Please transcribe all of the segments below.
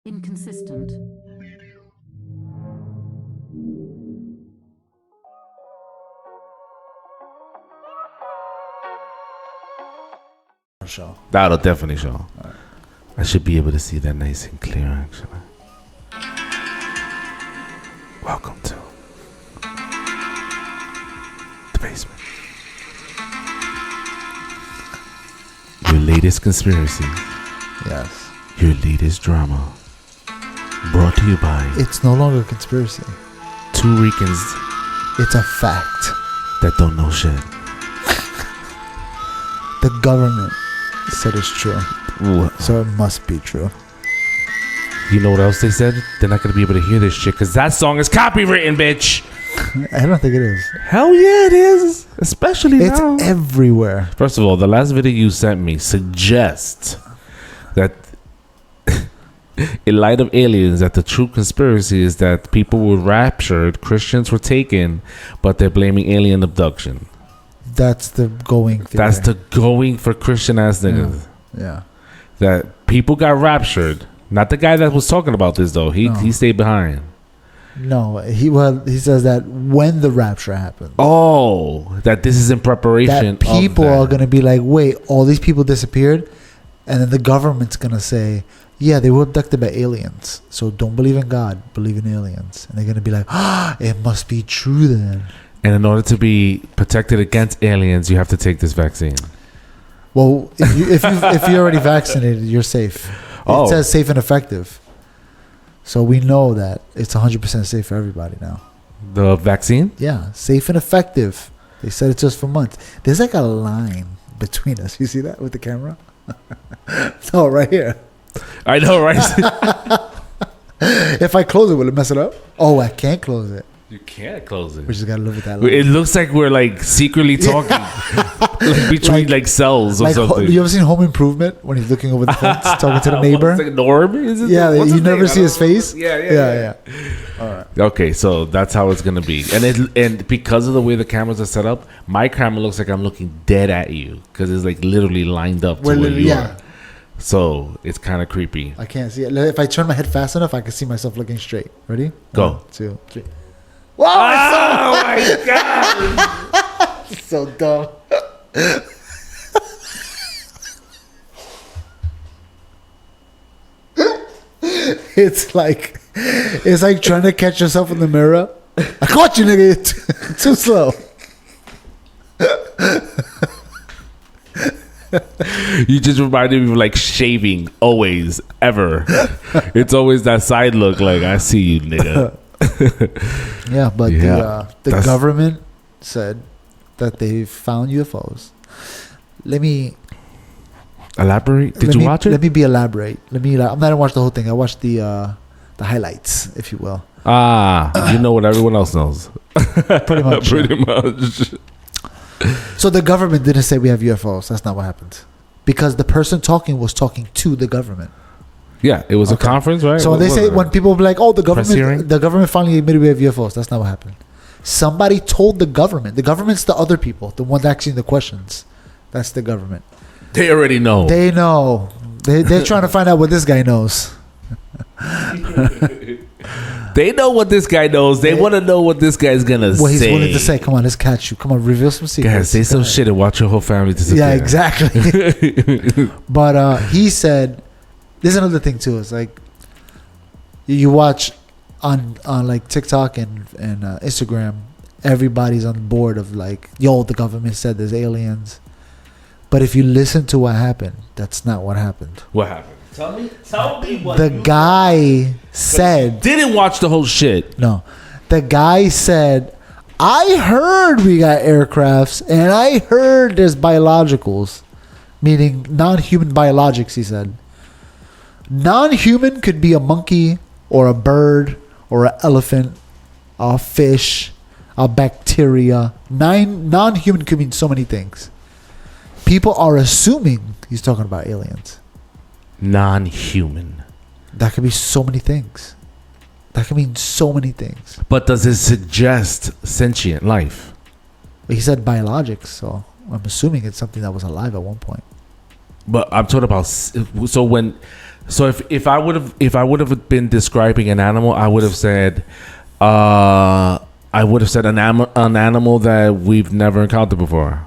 Inconsistent. Show. That'll definitely show. Right. I should be able to see that nice and clear, actually. Welcome to the basement. Your latest conspiracy. Yes. Your latest drama. Brought to you by... It's no longer a conspiracy. Two Ricans. It's a fact. That don't know shit. The government said it's true. What? So it must be true. You know what else they said? They're not going to be able to hear this shit because that song is copywritten, bitch. I don't think it is. Hell yeah, it is. Especially it's now. It's everywhere. First of all, the last video you sent me suggests that in light of aliens, that the true conspiracy is that people were raptured, Christians were taken, but they're blaming alien abduction. That's the going theory. That's the going for Christian ass niggas. Yeah. That people got raptured. Not the guy that was talking about this though. He stayed behind. No, he says that when the rapture happens. Oh, that this is in preparation. That people are gonna be like, wait, all these people disappeared, and then the government's gonna say, yeah, they were abducted by aliens. So don't believe in God, believe in aliens. And they're gonna be like, it must be true then. And in order to be protected against aliens, you have to take this vaccine. Well, if you're already vaccinated, you're safe. It says safe and effective. So we know that it's 100% safe for everybody now. The vaccine? Yeah, safe and effective. They said it's just for months. There's like a line between us. You see that with the camera? No, right here. I know, right? If I close it, will it mess it up? Oh, I can't close it. You can't close it. We just gotta live with that line. It looks like we're like secretly talking like between like cells or something. You ever seen Home Improvement when he's looking over the fence talking to the neighbor? Like Norm? Is it? Yeah, you never see his face. Yeah. All right. Okay, so that's how it's gonna be, and because of the way the cameras are set up, my camera looks like I'm looking dead at you because it's like literally lined up to where you are. So it's kind of creepy. I can't see it. If I turn my head fast enough, I can see myself looking straight. Ready? Go. 1, 2, 3. Whoa! Oh my god! So dumb. It's like trying to catch yourself in the mirror. I caught you, nigga. Too slow. You just reminded me of like shaving always, ever. It's always that side look like, I see you, nigga. Yeah, but the government said that they found UFOs. Let me elaborate. Did you watch it? Let me elaborate. I'm not gonna watch the whole thing. I watched the highlights, if you will. You know what everyone else knows. Pretty much. Pretty much. So the government didn't say we have UFOs. That's not what happened. Because the person talking was talking to the government. Yeah, it was a conference, right? So they say when people be like, "Oh, the government finally admitted we have UFOs." That's not what happened. Somebody told the government. The government's the other people, the ones asking the questions. That's the government. They already know. They know. They're trying to find out what this guy knows. They know what this guy knows. They want to know what this guy's gonna say. What he's willing to say. Come on, let's catch you. Come on, reveal some secrets. Guys, say some shit and watch your whole family disappear. Yeah, exactly. But he said, there's another thing too. It's like you watch on like TikTok and Instagram, everybody's on board of like, yo, the government said there's aliens. But if you listen to what happened, that's not what happened. What happened? Tell me what the guy said. Didn't watch the whole shit. No. The guy said, I heard we got aircrafts and I heard there's biologicals, meaning non-human biologics, he said. Non-human could be a monkey or a bird or an elephant, a fish, a bacteria. Non-human could mean so many things. People are assuming he's talking about aliens. Non-human. That could be so many things. That could mean so many things. But does it suggest sentient life? He said biologics, so I'm assuming it's something that was alive at one point. But I'm talking about, so when So if I would have been describing an animal, I would have said, an animal that we've never encountered before.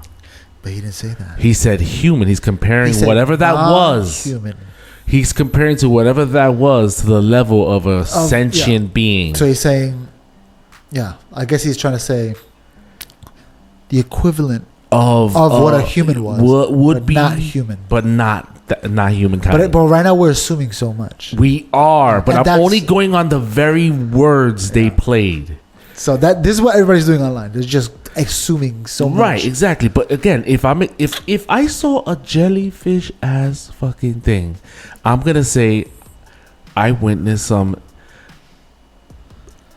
But he didn't say that. He said human. He's comparing whatever that was. Human. He's comparing to whatever that was to the level of a sentient being. So he's saying, yeah, I guess he's trying to say the equivalent of what a human was. Would be not human. But not humankind. But right now we're assuming so much. We are, but I'm only going on the very words they played. So this is what everybody's doing online. They're just assuming so much. Right, exactly. But again, if I saw a jellyfish ass fucking thing, I'm gonna say I witnessed some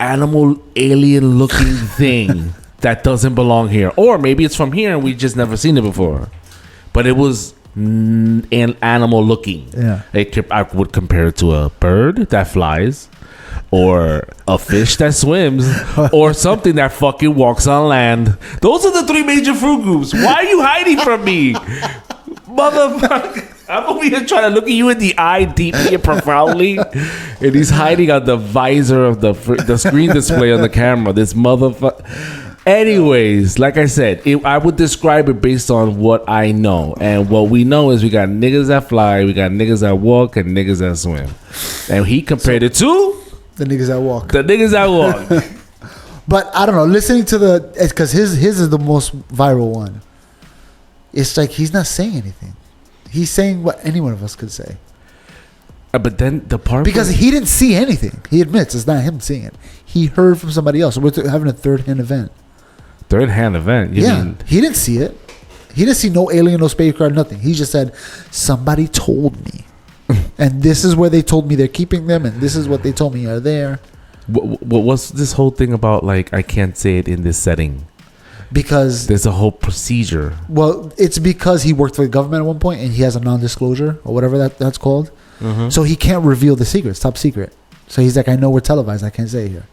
animal alien looking thing that doesn't belong here, or maybe it's from here and we just never seen it before. But it was an animal looking. Yeah, I would compare it to a bird that flies, or a fish that swims, or something that fucking walks on land. Those are the three major fruit groups. Why are you hiding from me, motherfucker? I'm over here trying to look at you in the eye deeply and profoundly, and he's hiding on the visor of the screen display on the camera. This motherfucker. Anyways, like I said, I would describe it based on what I know. And what we know is we got niggas that fly, we got niggas that walk, and niggas that swim. And he compared it to the niggas that walk. The niggas that walk. But I don't know. Listening to because his is the most viral one. It's like he's not saying anything. He's saying what any one of us could say. But then the part because he didn't see anything. He admits it's not him seeing it. He heard from somebody else. So we're having a third-hand event. Third-hand event? You mean? He didn't see it. He didn't see no alien, no spacecraft, nothing. He just said, somebody told me. And this is where they told me they're keeping them, and this is what they told me are there. What's this whole thing about, like, I can't say it in this setting? Because there's a whole procedure. Well, it's because he worked for the government at one point, and he has a non-disclosure, or whatever that's called. Mm-hmm. So he can't reveal the secret. It's top secret. So he's like, I know we're televised. I can't say it here.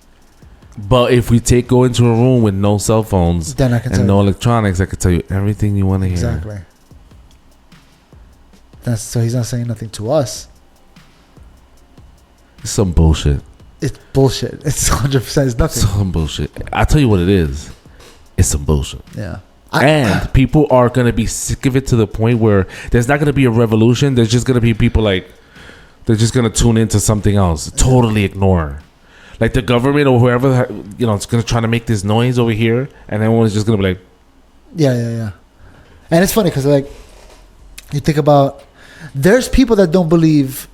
But if we go into a room with no cell phones then I can and no electronics, I can tell you everything you want to hear. Exactly. So he's not saying nothing to us. It's some bullshit. It's bullshit. It's 100%. It's nothing. Some bullshit. I'll tell you what it is. It's some bullshit. Yeah. And people are going to be sick of it to the point where there's not going to be a revolution. There's just going to be people like, they're just going to tune into something else. Totally ignore. Like the government or whoever, it's going to try to make this noise over here. And everyone's just going to be like. Yeah. And it's funny because, like, you think about, there's people that don't believe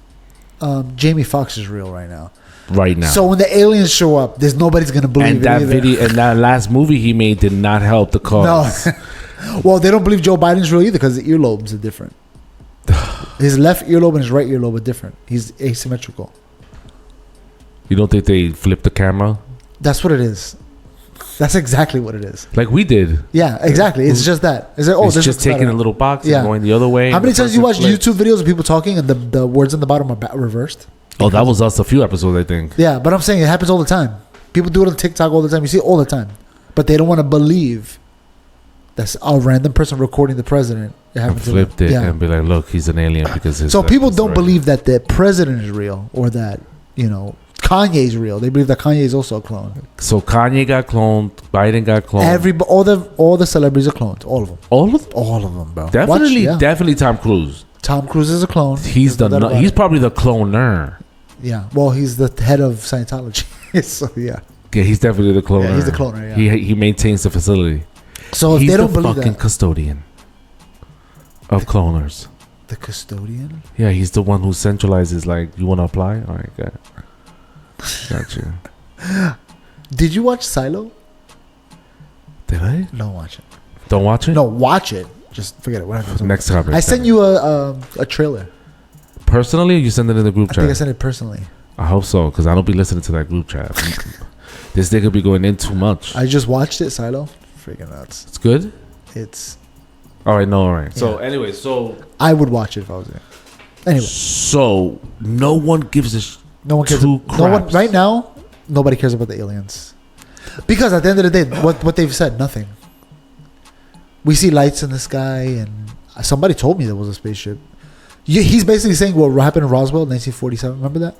Jamie Foxx is real right now. Right now. So when the aliens show up, there's nobody's going to believe and that video and that last movie he made did not help the cause. No. Well, they don't believe Joe Biden's real either because the earlobes are different. His left earlobe and his right earlobe are different. He's asymmetrical. You don't think they flipped the camera? That's what it is. That's exactly what it is. Like we did. Yeah, exactly. It's just that. It's like, it's just taking a little box and going the other way. How many times you watch YouTube videos of people talking and the words on the bottom are reversed? Oh, that was us a few episodes, I think. Yeah, but I'm saying it happens all the time. People do it on TikTok all the time. You see it all the time. But they don't want to believe that's a random person recording the president. It happened to flipped it and be like, look, he's an alien because his. So people don't believe that the president is real or that, Kanye's real. They believe that Kanye is also a clone. So Kanye got cloned. Biden got cloned. All the celebrities are cloned. All of them. All of them? All of them, bro. Definitely Tom Cruise. Tom Cruise is a clone. He's probably the cloner. Yeah. Well, he's the head of Scientology. So, yeah. Yeah, he's definitely the cloner. Yeah, he's the cloner, yeah. He maintains the facility. So if he's they don't believe the fucking custodian of cloners. The custodian? Yeah, he's the one who centralizes, like, you want to apply? All right, got you. Did you watch Silo? Did I? Don't watch it. Don't watch it? No, watch it. Just forget it. Whatever. Next topic. I sent you a trailer. Personally, or you send it in the group chat? I think I sent it personally. I hope so, because I don't be listening to that group chat. This nigga be going in too much. I just watched it, Silo. Freaking nuts. It's good? It's... All right. Yeah. So, anyway, I would watch it if I was there. Anyway. So, no one gives a... No one cares. Right now, nobody cares about the aliens. Because at the end of the day, what they've said, nothing. We see lights in the sky, and somebody told me there was a spaceship. He's basically saying what happened in Roswell, 1947. Remember that?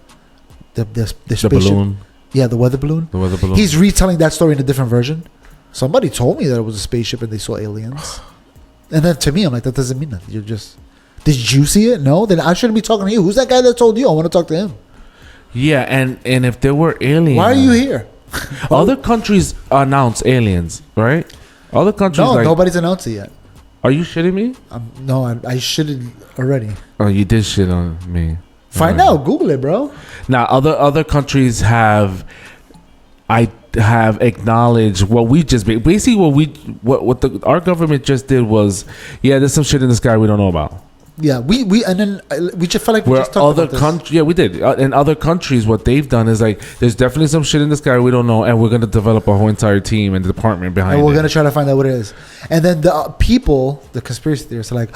The spaceship. balloon. Yeah, the weather balloon. The weather balloon. He's retelling that story in a different version. Somebody told me that it was a spaceship and they saw aliens. And then to me, I'm like, that doesn't mean nothing. You're just... Did you see it? No? Then I shouldn't be talking to you. Who's that guy that told you? I want to talk to him. Yeah, and if there were aliens... Why are you here? Other countries announce aliens, right? Other countries... No, nobody's announced it yet. Are you shitting me? No, I shitted already. Oh, you did shit on me. Find out. Google it, bro. Now, other countries have... I have acknowledged what we just... Basically, what our government just did was... Yeah, there's some shit in the sky we don't know about. Yeah, we just felt like we just talked about this. Yeah, we did. In other countries, what they've done is like, there's definitely some shit in the sky we don't know, and we're gonna develop a whole entire team and department behind it. And we're gonna try to find out what it is. And then the people, the conspiracy theorists, are like,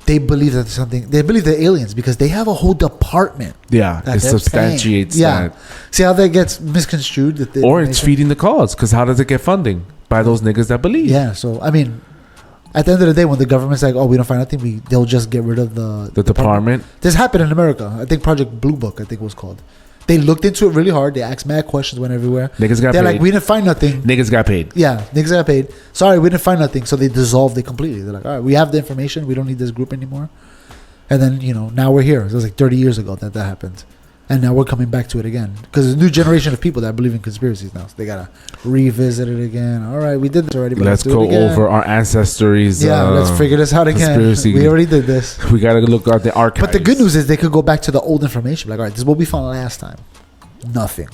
they believe that there's something. They believe they're aliens because they have a whole department. Yeah, it substantiates that. See how that gets misconstrued? Or it's feeding the cause, because how does it get funding? By those niggas that believe. Yeah, so I mean, at the end of the day, when the government's like, "Oh, we don't find nothing," they'll just get rid of the department. This happened in America. I think Project Blue Book, I think it was called. They looked into it really hard. They asked mad questions, went everywhere. Niggas got paid. They're like, "We didn't find nothing." Niggas got paid. Yeah, niggas got paid. Sorry, we didn't find nothing. So they dissolved it completely. They're like, "All right, we have the information. We don't need this group anymore." And then, now we're here. It was like 30 years ago that happened. And now we're coming back to it again. Because there's a new generation of people that believe in conspiracies now. So they got to revisit it again. All right, we did this already. But let's go over our ancestors. Yeah, let's figure this out again. We already did this. We got to look at the archives. But the good news is they could go back to the old information. Like, all right, this is what we found last time. Nothing.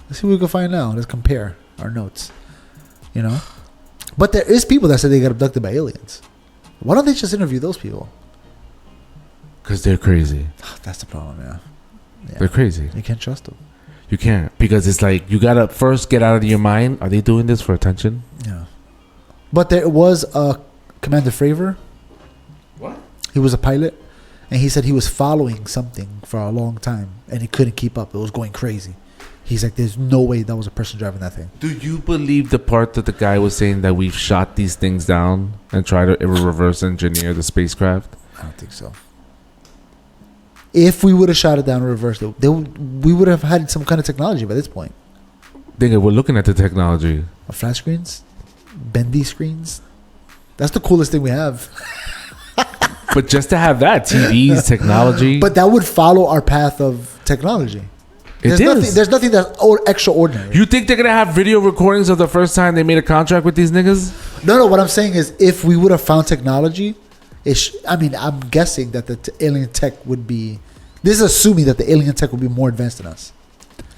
Let's see what we can find now. Let's compare our notes. But there is people that said they got abducted by aliens. Why don't they just interview those people? Because they're crazy. That's the problem, yeah. They're crazy. You can't trust them. You can't. Because it's like, you got to first get out of your mind. Are they doing this for attention? Yeah. But there was a Commander Fravor. What? He was a pilot. And he said he was following something for a long time. And he couldn't keep up. It was going crazy. He's like, there's no way that was a person driving that thing. Do you believe the part that the guy was saying that we've shot these things down and try to reverse engineer the spacecraft? I don't think so. If we would have shot it down and reversed it, we would have had some kind of technology by this point. Nigga, we're looking at the technology. Flat screens? Bendy screens? That's the coolest thing we have. But just to have that, TVs, technology. But that would follow our path of technology. There's nothing that's extraordinary. You think they're going to have video recordings of the first time they made a contract with these niggas? No, what I'm saying is if we would have found technology, I'm guessing that the alien tech would be... This is assuming that the alien tech would be more advanced than us.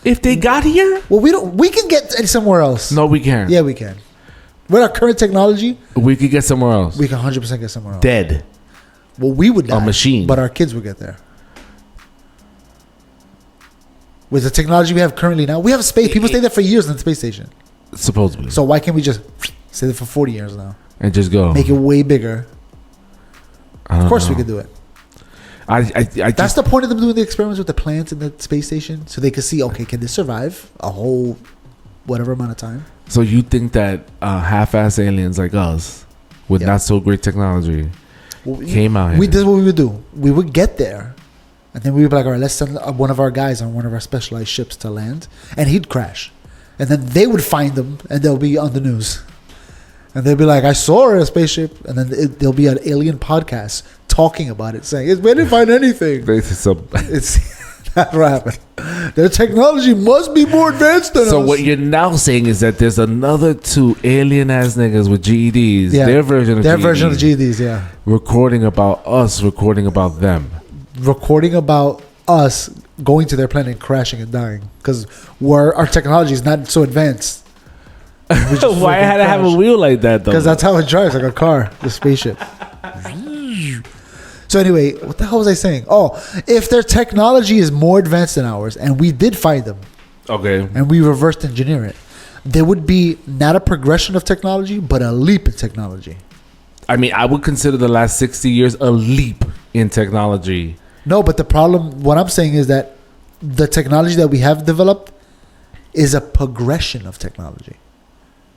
If they got here? Well, we can get somewhere else. No, we can't. Yeah, we can. With our current technology... We could get somewhere else. We can 100% get somewhere else. Dead. Well, we would die. A machine. But our kids would get there. With the technology we have currently now, we have space. People stay there for years in the space station. Supposedly. So why can't we just stay there for 40 years now? And just go. Make it way bigger. Of course we could do it. That's the point of them doing the experiments with the plants in the space station. So they could see, okay, can this survive a whole whatever amount of time? So you think that half-ass aliens like us with not so great technology came out here? This is what we would do. We would get there. And then we would be like, all right, let's send one of our guys on one of our specialized ships to land. And he'd crash. And then they would find them and they'll be on the news. And they'll be like, I saw a spaceship. And then there'll be an alien podcast talking about it, saying, we didn't find anything. It's that's what happened. Their technology must be more advanced than us. So what you're now saying is that there's another two alien-ass niggas with GEDs. Yeah, their version of GEDs, yeah. Recording about us, recording about them. Recording about us going to their planet and crashing and dying because our technology is not so advanced. Why had to have a wheel like that though? Because that's how it drives, like a car, the spaceship. So anyway, what the hell was I saying? Oh, if their technology is more advanced than ours, and we did find them, okay, and we reversed engineer it, there would be not a progression of technology, but a leap in technology. I mean, I would consider the last 60 years a leap in technology. No, but the problem, what I'm saying is that the technology that we have developed is a progression of technology.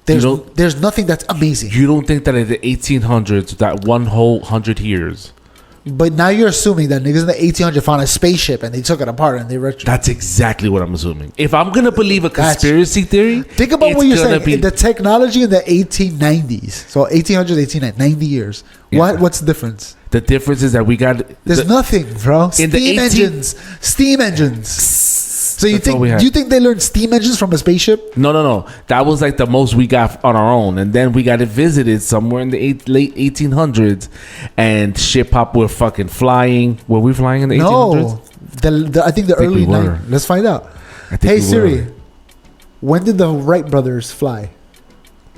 There's nothing that's amazing. You don't think that in the 1800s, that one whole 100 years, But now you're assuming that niggas in the 1800s found a spaceship and they took it apart and they retro. That's exactly what I'm assuming. If I'm gonna believe a conspiracy theory, think about what you're saying. The technology in the 1890s, so 1800s, 1890s, 90 years. Yeah. What's the difference? The difference is that we got. There's nothing, bro. Steam engines. So you think they learned steam engines from a spaceship? No. That was like the most we got on our own, and then we got it visited somewhere in the late 1800s, and shit pop. We're fucking flying. Were we flying in the 1800s? I think the early 90s. Let's find out. Hey Siri, when did the Wright brothers fly?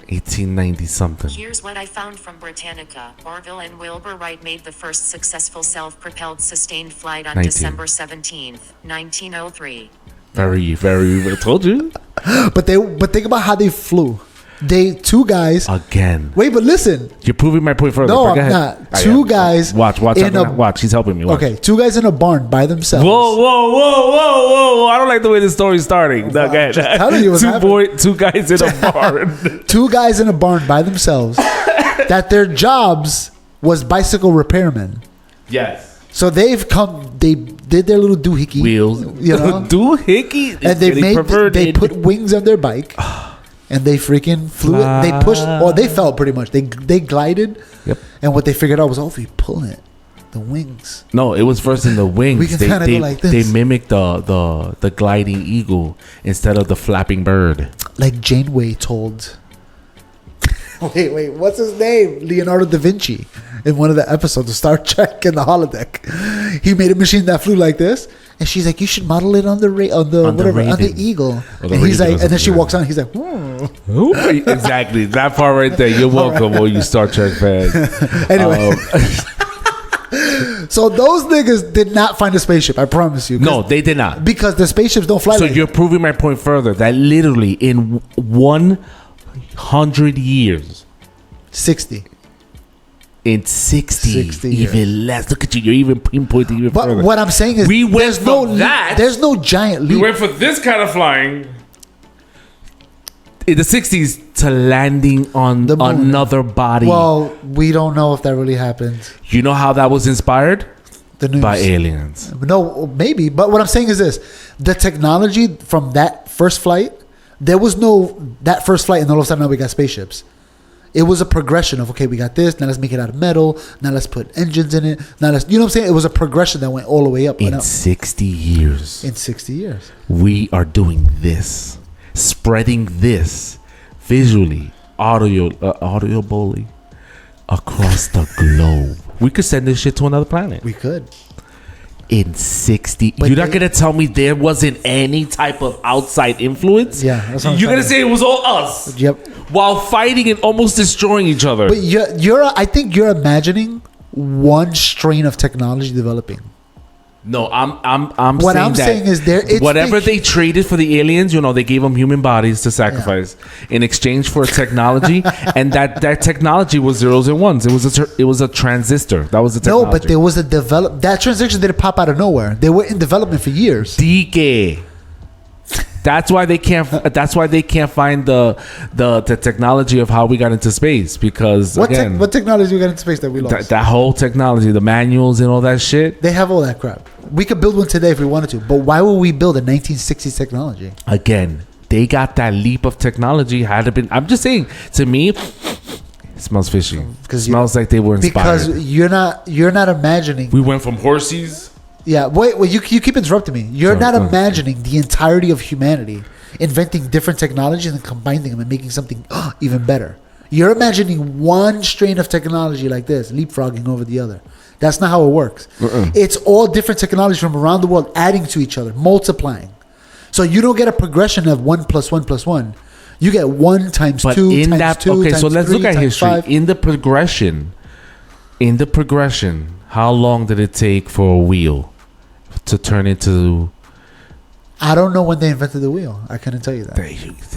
1890 something. Here's what I found from Britannica. Orville and Wilbur Wright made the first successful self-propelled sustained flight on December 17th, 1903. Very, I told you. But think about how they flew. Two guys again. Wait, but listen. You're proving my point further. No, I'm not. Two guys. Watch. He's helping me. Watch. Okay, two guys in a barn by themselves. Whoa! I don't like the way this story's starting. No, go ahead. Just telling you what's happening. Two guys in a barn. Two guys in a barn by themselves. That their jobs was bicycle repairmen. Yes. So they did their little doohickey wheels, doohickey, and they put wings on their bike, and they freaking flew it. They pushed, or they fell pretty much. They glided, and what they figured out was, if we pull it, the wings. No, it was first in the wings. We can kind of go like this. They mimicked the gliding eagle instead of the flapping bird. Like Janeway told. Wait, what's his name? Leonardo da Vinci. In one of the episodes of Star Trek in the holodeck, he made a machine that flew like this, and she's like, "You should model it on the eagle." And he's like, and then she walks on. He's like, exactly that part right there. You're welcome, all you Star Trek fans. Anyway, so those niggas did not find a spaceship. I promise you. No, they did not, because the spaceships don't fly. So you're proving my point further. That literally in 100 years, 60. In 60 even less. Look at you. You're even pinpointing even further. But what I'm saying is, there's no giant leap. We went for this kind of flying in the 60s to landing on another body. Well, we don't know if that really happened. You know how that was inspired? The news. By aliens. No, maybe. But what I'm saying is this. The technology from that first flight, there was that first flight, and all of a sudden now we got spaceships. It was a progression of, okay, we got this, now let's make it out of metal, now let's put engines in it, now let's, you know what I'm saying? It was a progression that went all the way up. In 60 years. In 60 years. We are doing this, spreading this visually, audibly across the globe. We could send this shit to another planet. We could. In 60, but you're not gonna tell me there wasn't any type of outside influence? Yeah, that's what you're gonna say it was all us. Yep. While fighting and almost destroying each other. But I think you're imagining one strain of technology developing. No, I'm what I'm saying is whatever they traded for the aliens, they gave them human bodies to sacrifice in exchange for technology, and that technology was zeros and ones. It was a transistor. That was the technology. No, but there was that transistor didn't pop out of nowhere. They were in development for years. DK. That's why they can't find the technology of how we got into space, because what technology we got into space that we lost? That whole technology, the manuals and all that shit. They have all that crap. We could build one today if we wanted to, but why would we build a 1960s technology? Again, they got that leap of technology. I'm just saying, to me, it smells fishy. It smells like they were inspired. Because you're not imagining. We went from horses. Yeah, wait, you keep interrupting me. You're not imagining the entirety of humanity inventing different technologies and combining them and making something even better. You're imagining one strain of technology like this, leapfrogging over the other. That's not how it works. It's all different technologies from around the world adding to each other, multiplying. So you don't get a progression of 1 + 1 + 1. You get 1 times 2 times 2 okay, times so let's 3 look at times history. 5. In the progression, how long did it take for a wheel to turn into? I don't know when they invented the wheel. I couldn't tell you that.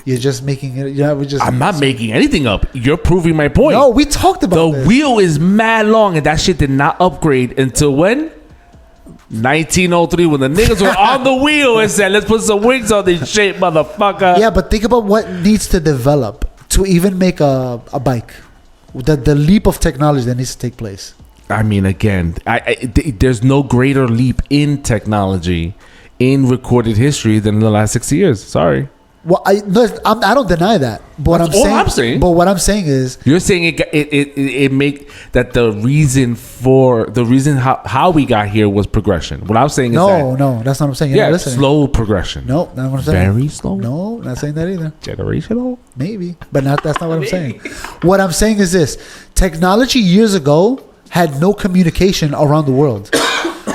You're just making it. I'm not making anything up. You're proving my point. No, we talked about the wheel is mad long, and that shit did not upgrade until when? 1903, when the niggas were on the wheel and said, "Let's put some wings on this shit, motherfucker." Yeah, but think about what needs to develop to even make a bike. The leap of technology that needs to take place. I mean, again, there's no greater leap in technology in recorded history than in the last 60 years. Sorry. Well, I don't deny that. But That's all I'm saying. But what I'm saying is, you're saying it make that the reason how we got here was progression. What I'm saying is no, that's not what I'm saying. You're not listening. Slow progression. No, not what I'm saying. Very slow. No, not saying that either. Generational, maybe, but that's not what I'm saying. What I'm saying is this: technology years ago had no communication around the world.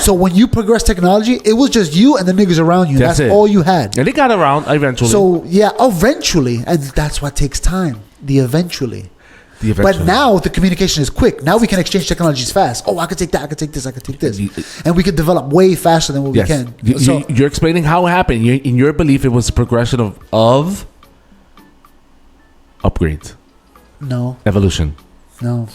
So when you progress technology, it was just you and the niggas around you. That's all you had. And they got around eventually. So yeah, eventually, and that's what takes time. The eventually. But now the communication is quick. Now we can exchange technologies fast. Oh, I could take that. I could take this. I could take this. And we could develop way faster than what we can. You're explaining how it happened. In your belief, it was a progression of upgrades. No. Evolution. No.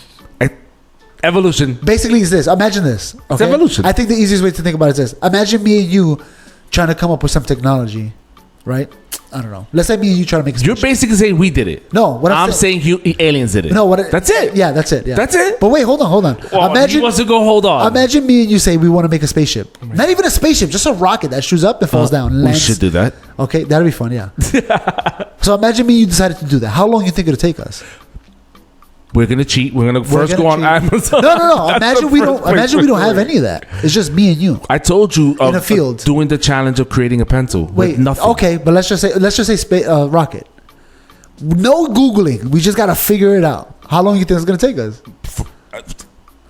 Evolution. Basically, it's this. Imagine this. Okay? It's evolution. I think the easiest way to think about it is this. Imagine me and you trying to come up with some technology, right? I don't know. Let's say me and you try to make a spaceship. You're basically saying we did it. No, what I'm saying aliens did it. No, that's it. Yeah, that's it. Yeah. That's it. But wait, hold on. Well, imagine. He wants to go. Hold on. Imagine me and you say we want to make a spaceship. Not even a spaceship, just a rocket that shoots up and falls down. We should do that. Okay, that'd be fun. Yeah. So imagine me and you decided to do that. How long do you think it'll take us? We're gonna cheat. We're gonna first go on Amazon. No. Imagine we don't have any of that. It's just me and you. I told you in a field doing the challenge of creating a pencil. Wait, nothing. Okay, but let's just say rocket. No Googling. We just gotta figure it out. How long do you think it's gonna take us?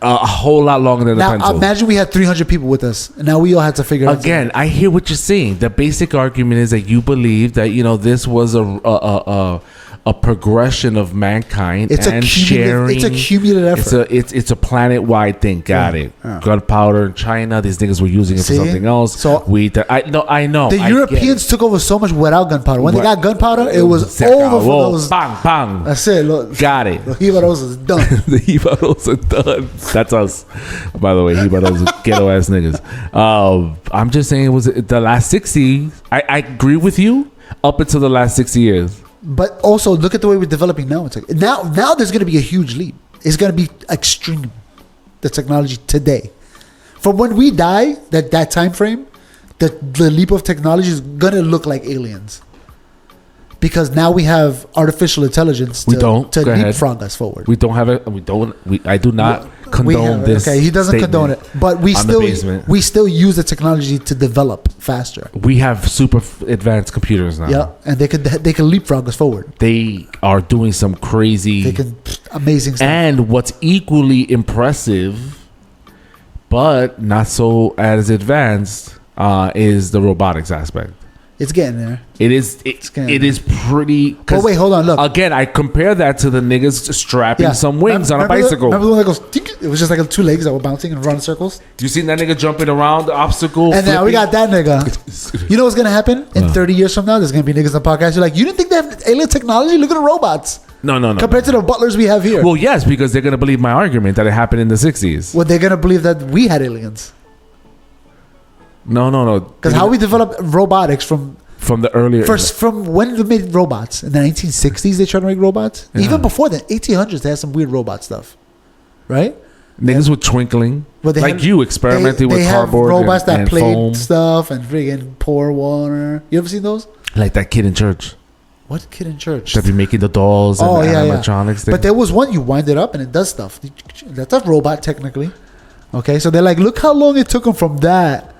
A whole lot longer than the pencil. Now imagine we had 300 people with us, and now we all had to figure out. Again, I hear what you're saying. The basic argument is that you believe that this was a progression of mankind sharing. It's a cumulative effort. It's a planet-wide thing. Got it. Yeah. Gunpowder in China. These niggas were using it for something else. So I know. The Europeans took over so much without gunpowder. When they got gunpowder, it was over for those. Bang, bang. That's it. Look, got it. The Jibaros is done. The Jibaros are done. That's us. By the way, Jibaros are ghetto-ass niggas. I'm just saying it was the last 60. I agree with you up until the last 60 years. But also look at the way we're developing now. It's like now there's going to be a huge leap. It's going to be extreme. The technology today, from when we die, that time frame, the leap of technology is going to look like aliens. Because now we have artificial intelligence to leapfrog us forward. We don't have it. I do not condone this. Okay, he doesn't condone it, but we still use the technology to develop faster. We have super advanced computers now. Yeah, and they can leapfrog us forward. They are doing some crazy, amazing stuff. And what's equally impressive, but not so as advanced, is the robotics aspect. It's getting there. It is pretty. But wait, hold on. Look again. I compare that to the niggas strapping some wings on a bicycle. Remember the one that goes? Tink? It was just like 2 legs that were bouncing and running circles. You seen that nigga jumping around the obstacle? And flipping? Now we got that nigga. You know what's gonna happen in 30 years from now? There's gonna be niggas on the podcast. You're like, you didn't think they have alien technology? Look at the robots. No. Compared to the butlers we have here. Well, yes, because they're gonna believe my argument that it happened in the 60s. Well, they're gonna believe that we had aliens. No. Because how we developed robotics from the earlier from when they made robots in the 1960s, they tried to make robots. Yeah. Even before that, 1800s, they had some weird robot stuff, right? Niggas with twinkling, you experimenting with cardboard robots that played foam. Stuff and friggin' pour water. You ever seen those? Like that kid in church. What kid in church? That be making the dolls and animatronics. But there was one you wind it up and it does stuff. That's a robot technically. Okay, so they're like, look how long it took them from that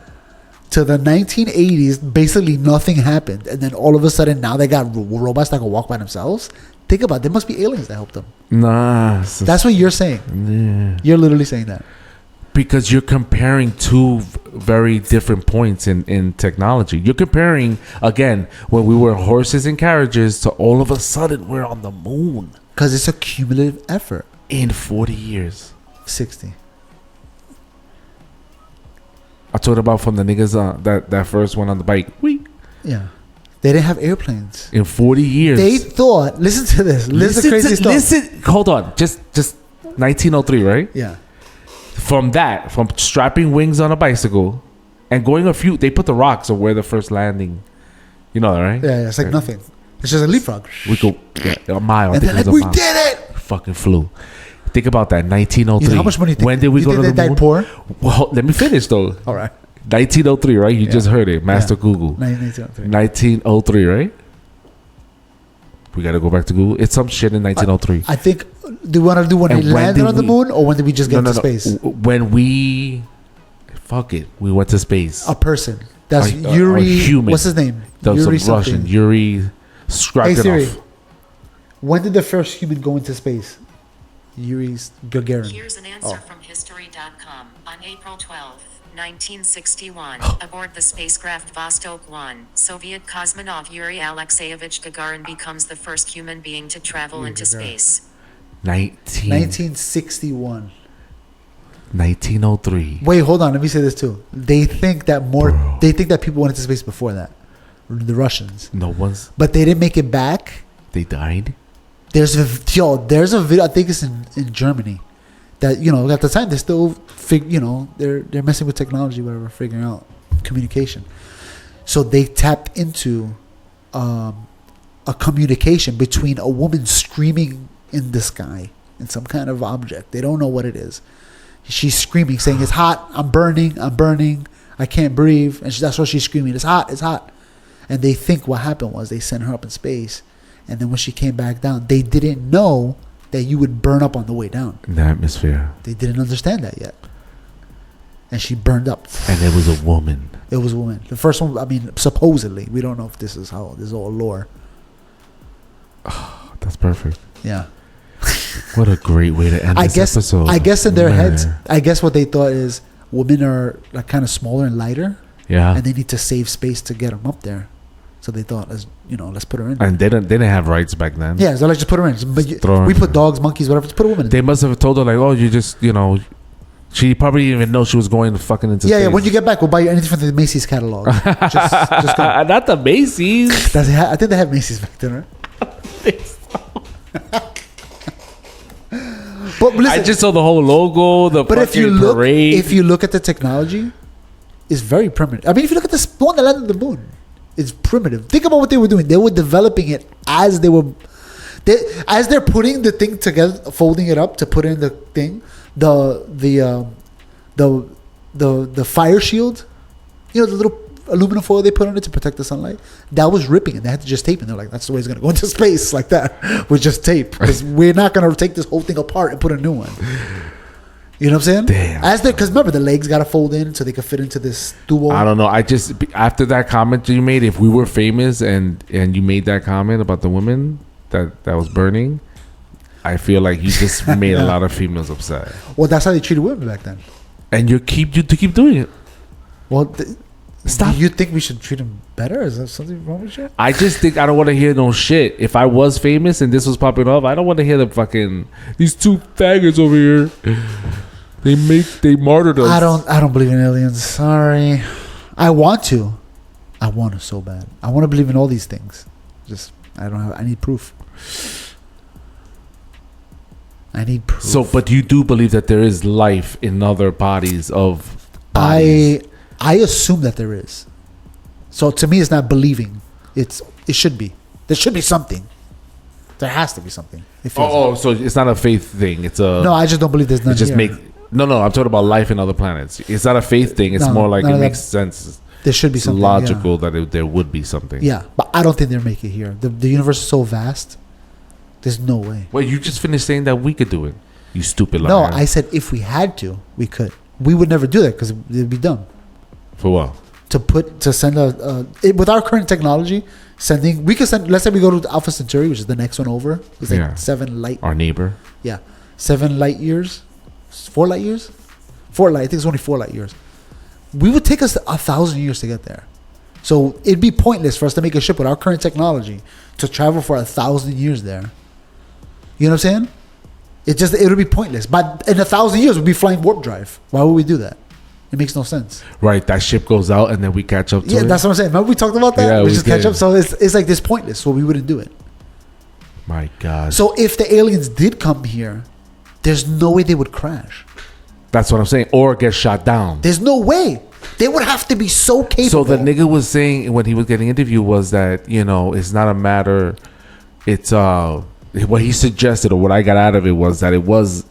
to the 1980s. Basically nothing happened, and then all of a sudden now they got robots that can walk by themselves. Think about it. There must be aliens that help them. Nah, that's what you're saying. Yeah. You're literally saying that because you're comparing two very different points in technology. You're comparing again when we were horses and carriages to all of a sudden we're on the moon. Because it's a cumulative effort in 40 years. 60. I talked about from the niggas that first went on the bike. Yeah. They didn't have airplanes. In 40 years. They thought, listen to this. Listen to crazy stuff. Hold on. Just 1903, right? Yeah. From strapping wings on a bicycle and going they put the rocks of where the first landing. You know that, right? Yeah, it's like nothing. It's just a leapfrog. We go a mile. And they're like, we did it! Fucking flew. Think about that. 1903. You know how much money? When did we go to the moon? moon? Poor? Well, let me finish though. All right. 1903, right? You just heard it. Master Google. 1903. 1903, right? We got to go back to Google. It's some shit in 1903. I think. Do you want to do when we landed on the moon, or when did we just get to space? When we, fuck it, we went to space. A person. That's Yuri. Human. What's his name? That was Yuri some Russian. Yuri Straganov. When did the first human go into space? Yuri Gagarin. Here's an answer from History.com. On April 12, 1961, aboard the spacecraft Vostok 1, Soviet cosmonaut Yuri Alexeyevich Gagarin becomes the first human being to travel into space. 1961. 1903. Wait, hold on. Let me say this too. They think that They think that people went into space before that. The Russians. No one's. But they didn't make it back. They died. There's a video. I think it's in Germany. That at the time they still they're messing with technology, whatever, figuring out communication. So they tapped into a communication between a woman screaming in the sky in some kind of object. They don't know what it is. She's screaming, saying, "It's hot! I'm burning! I'm burning! I can't breathe!" And that's what she's screaming. It's hot! It's hot! And they think what happened was they sent her up in space, and then when she came back down, they didn't know that you would burn up on the way down. In the atmosphere. They didn't understand that yet. And she burned up. And it was a woman. It was a woman. The first one, I mean, supposedly. We don't know if this is all lore. Oh, that's perfect. Yeah. What a great way to end this episode. I guess in their heads, I guess what they thought is women are like kind of smaller and lighter. Yeah. And they need to save space to get them up there. So they thought, let's put her in. And they didn't have rights back then. Yeah, so let's just put her in. We put dogs, monkeys, whatever. Just put a woman in. They must have told her like, oh, you just, she probably didn't even know she was going fucking into space. Yeah. When you get back, we'll buy you anything from the Macy's catalog. just go. Not the Macy's. I think they have Macy's back then, right? But listen, I just saw the whole logo, the fucking parade. If you look at the technology, it's very primitive. I mean, if you look at the one that landed on the moon, it's primitive. Think about what they were doing. They were developing it as they're putting the thing together, folding it up to put in the thing. The fire shield, the little aluminum foil they put on it to protect the sunlight, that was ripping, and they had to just tape it. They're like, that's the way it's gonna go into space, like that, with just tape, because we're not gonna take this whole thing apart and put a new one. You know what I'm saying? Damn. Because remember, the legs gotta fold in so they could fit into this dual. I don't know. I just, after that comment you made, if we were famous and you made that comment about the woman that was burning, I feel like you just made a lot of females upset. Well, that's how they treated women back then. And you keep doing it. Well, stop. Do you think we should treat them better? Is there something wrong with you? I just think I don't want to hear no shit. If I was famous and this was popping off, I don't want to hear the fucking these two faggots over here. They martyred us. I don't believe in aliens. Sorry. I want to so bad. I want to believe in all these things. I need proof. I need proof. So, but you do believe that there is life in other bodies of bodies? I assume that there is. So to me, it's not believing. It should be. There should be something. There has to be something. So it's not a faith thing. It's a no. I just don't believe there's none. No. I'm talking about life in other planets. It's not a faith thing. It's more like it makes sense. There should be something. Logical that there would be something. Yeah, but I don't think they'll make it here. The universe is so vast. There's no way. Well, you just finished saying that we could do it. You stupid liar. No, I said if we had to, we could. We would never do that because it'd be dumb. For what? To send with our current technology, we could send. Let's say we go to Alpha Centauri, which is the next one over. It's like 7 light. Our neighbor. Yeah, 7 light years. 4 light years. 4 light. I think it's only 4 light years. We would take us 1,000 years to get there. So it'd be pointless for us to make a ship with our current technology to travel for 1,000 years there. You know what I'm saying? It would be pointless. But in 1,000 years, we'd be flying warp drive. Why would we do that? It makes no sense. Right, that ship goes out and then we catch up to it. Yeah, that's what I'm saying. Remember we talked about that? Yeah, we just catch up. So it's like this pointless. So we wouldn't do it. My God. So if the aliens did come here, there's no way they would crash. That's what I'm saying. Or get shot down. There's no way. They would have to be so capable. So the nigga was saying when he was getting interviewed was that, it's not a matter. It's what he suggested or what I got out of it was that it was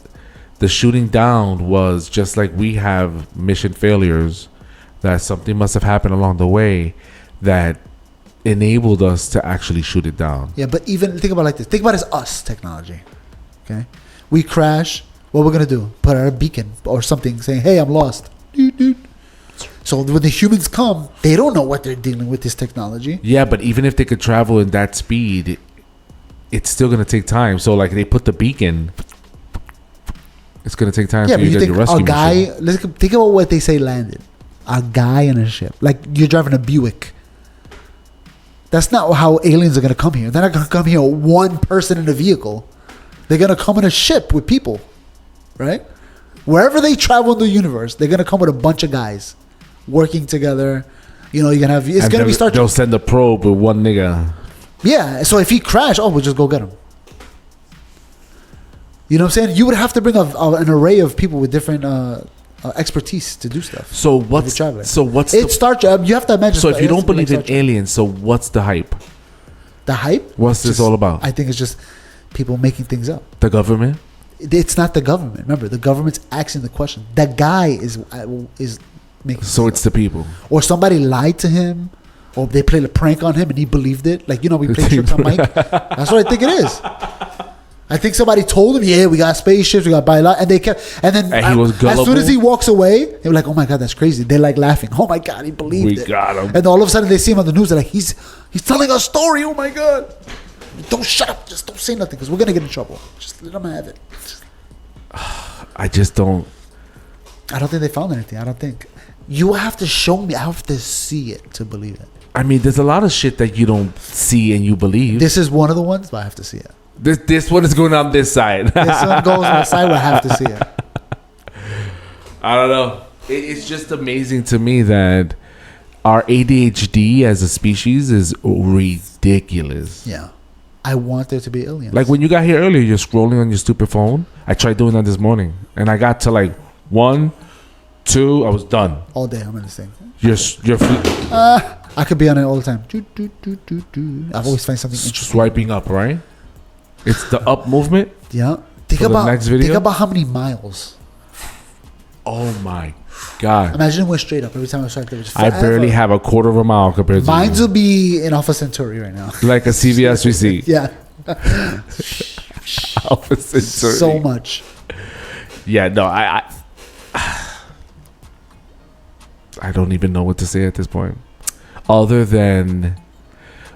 the shooting down was just like we have mission failures, that something must have happened along the way that enabled us to actually shoot it down. Yeah, but even think about it like this. Think about it as us technology. Okay, we crash. What we're gonna do? Put out a beacon or something saying, "Hey, I'm lost." Doot, doot. So when the humans come, they don't know what they're dealing with this technology. Yeah, but even if they could travel in that speed, it's still gonna take time. So like they put the beacon, it's gonna take time Yeah, for but you you to get think your rescue a guy? mission. Let's think about what they say landed. A guy in a ship, like you're driving a Buick. That's not how aliens are gonna come here. They're not gonna come here one person in a vehicle. They're gonna come in a ship with people, right? Wherever they travel in the universe, they're gonna come with a bunch of guys working together. You know, you're gonna have. It's And gonna be Star Trek. they'll send a probe with one nigga. Yeah. So if he crashed, we'll just go get him. You know what I'm saying? You would have to bring an array of people with different expertise to do stuff. So If what's you're traveling. it's It's Star Trek. You have to imagine. so if you it has don't to be like believe in Star Trek. aliens, so what's the hype? The hype. What's this Just- all about? I think it's just people making things up. The government? It's not the government. Remember, the government's asking the question. That guy is making. So it's the people. Or somebody lied to him, or they played a prank on him and he believed it. Like, you know, we play tricks on Mike. That's what I think it is. I think somebody told him, "Yeah, we got spaceships, we got biological," and they kept. And then And he was as soon gullible? as he walks away, they were like, "Oh my god, that's crazy!" They're like laughing. "Oh my god, he believed We it." got him. And all of a sudden, they see him on the news. They're like, "He's telling a story. Oh my god! Don't shut up. Just don't say nothing because we're gonna get in trouble. Just let them have it." I just don't. I don't think they found anything. I don't think. You have to show me. I have to see it to believe it. I mean, there's a lot of shit that you don't see and you believe. This is one of the ones, but I have to see it. This one is going on this side. This one goes on the side where I have to see it. I don't know. It's just amazing to me that our ADHD as a species is ridiculous. Yeah. I want there to be aliens. Like when you got here earlier, you're scrolling on your stupid phone. I tried doing that this morning, and I got to like 1, 2. I was done. All day I'm in this thing. You're I could be on it all the time. I've always find something interesting. swiping up, right? It's the up movement. Yeah. Think For the about next video? think about how many miles. Oh my god! Imagine it went straight up every time I swipe. I barely have a quarter of a mile compared to Mine you. will be in Alpha Centauri right now. Like a CVS receipt. Yeah. Alpha Centauri. So much. Yeah, no, I don't even know what to say at this point, other than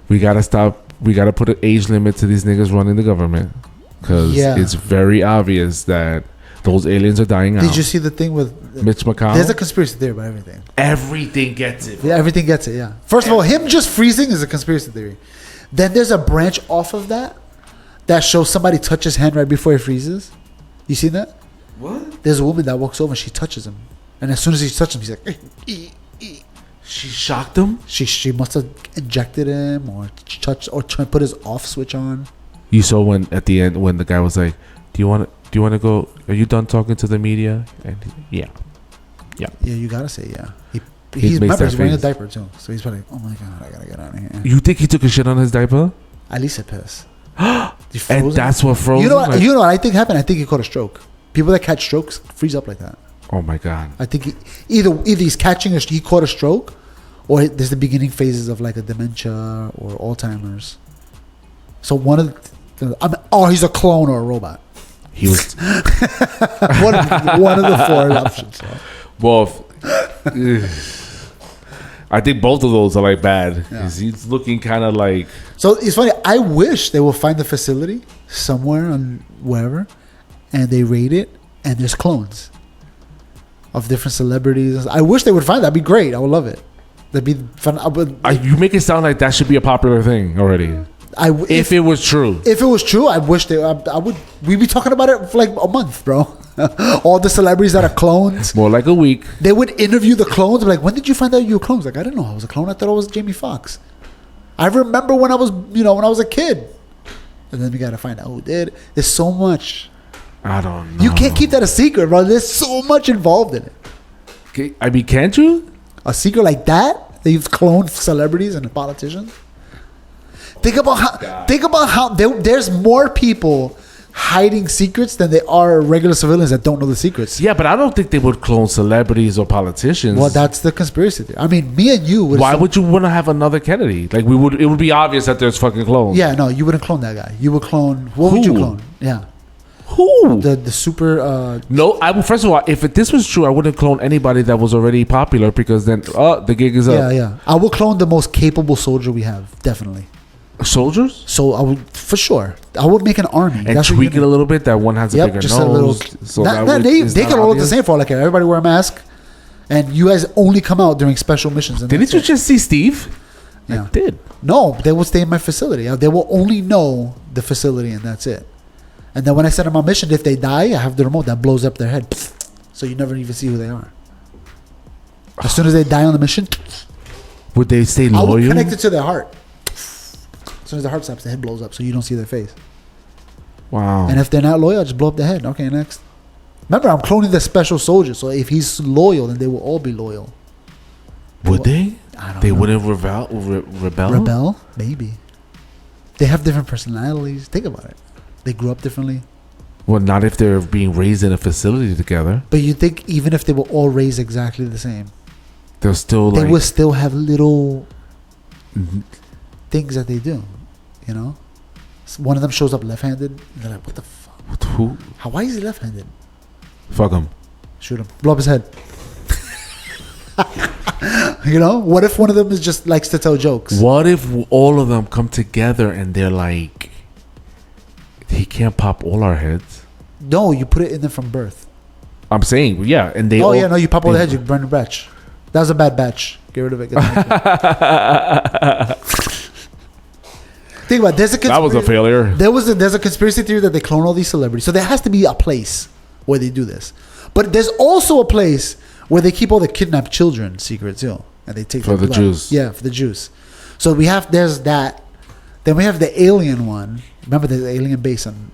we gotta stop. We gotta put an age limit to these niggas running the government, because Yeah. it's very obvious that those aliens are dying out. Did you see the thing with Mitch McConnell? There's a conspiracy theory about everything. Everything gets it. Yeah, everything gets it, yeah. First of all, him just freezing is a conspiracy theory. Then there's a branch off of that shows somebody touch his hand right before he freezes. You seen that? What? There's a woman that walks over and she touches him. And as soon as he touches him, he's like, She shocked him. she must have injected him or touched or put his off switch on. You saw when at the end when the guy was like, "Do you want to go? Are you done talking to the media?" And yeah. Yeah, you gotta say yeah. He He's makes remember that he's wearing a face. diaper too, so he's probably like, "Oh my god, I gotta get out of here." You think he took a shit on his diaper? At least it piss. And that's what froze You know him? what? Like- You know what I think happened? I think he caught a stroke. People that catch strokes freeze up like that. Oh my god. I think either he's catching he caught a stroke, or there's the beginning phases of like a dementia or Alzheimer's. So he's a clone or a robot. He was one of the four options. So. well. I think both of those are like bad. Yeah. He's looking kind of like. So it's funny. I wish they will find the facility somewhere on wherever, and they raid it, and there's clones of different celebrities. I wish they would find that. That'd be great. I would love it. That'd be fun. You make it sound like that should be a popular thing already. If it was true. If it was true, I wish we'd be talking about it for like a month, bro. All the celebrities that are clones. More like a week. They would interview the clones. Like, when did you find out you were clones? Like, I didn't know I was a clone. I thought I was Jamie Foxx. I remember when I was a kid. And then we got to find out who did. There's so much. I don't know. You can't keep that a secret, bro. There's so much involved in it. I mean, can't you? A secret like that you've cloned celebrities and politicians. Think about how there's more people hiding secrets than they are regular civilians that don't know the secrets. Yeah, but I don't think they would clone celebrities or politicians. Well, that's the conspiracy theory. I mean, me and you would. Why would you want to have another Kennedy? Like we would. It would be obvious that there's fucking clones. Yeah, no, you wouldn't clone that guy. You would clone. What would you clone? Yeah. Who? The super. No, first of all, if this was true, I wouldn't clone anybody that was already popular because then the gig is up. Yeah. I will clone the most capable soldier we have, definitely. Soldiers? So I would, for sure, I would make an army And tweak it a little bit. That one has a bigger just nose. a little. So they can all look the same for all I care. Everybody wear a mask, and you guys only come out during special missions. Didn't you just see Steve? Yeah. I did. No, they will stay in my facility. They will only know the facility, and that's it. And then when I send them on mission, if they die, I have the remote that blows up their head, so you never even see who they are. As soon as they die on the mission, would they stay I loyal? will connect it to their heart. As soon as the heart stops, the head blows up, so you don't see their face. Wow. And if they're not loyal, I just blow up the head. Okay, next. Remember, I'm cloning the special soldier, so if he's loyal, then they will all be loyal. Would they? I don't they know. wouldn't rebel? Rebel? Maybe. They have different personalities. Think about it. They grew up differently. Well, not if they're being raised in a facility together. But you think even if they were all raised exactly the same, They'll still they like... will still have little things that they do, you know? One of them shows up left-handed, and they're like, what the fuck? Who? Why is he left-handed? Fuck him. Shoot him. Blow up his head. You know? What if one of them just likes to tell jokes? What if all of them come together and they're like, he can't pop all our heads? No, you put it in them from birth. I'm saying, yeah, and they. You pop all the heads, you burn the batch. That was a bad batch. Get rid of it. Think about it. That was a failure. There's a conspiracy theory that they clone all these celebrities. So there has to be a place where they do this. But there's also a place where they keep all the kidnapped children secret too, and they take for the blood. Jews. Yeah, for the Jews. So there's that. Then we have the alien one. Remember, there's the alien base on.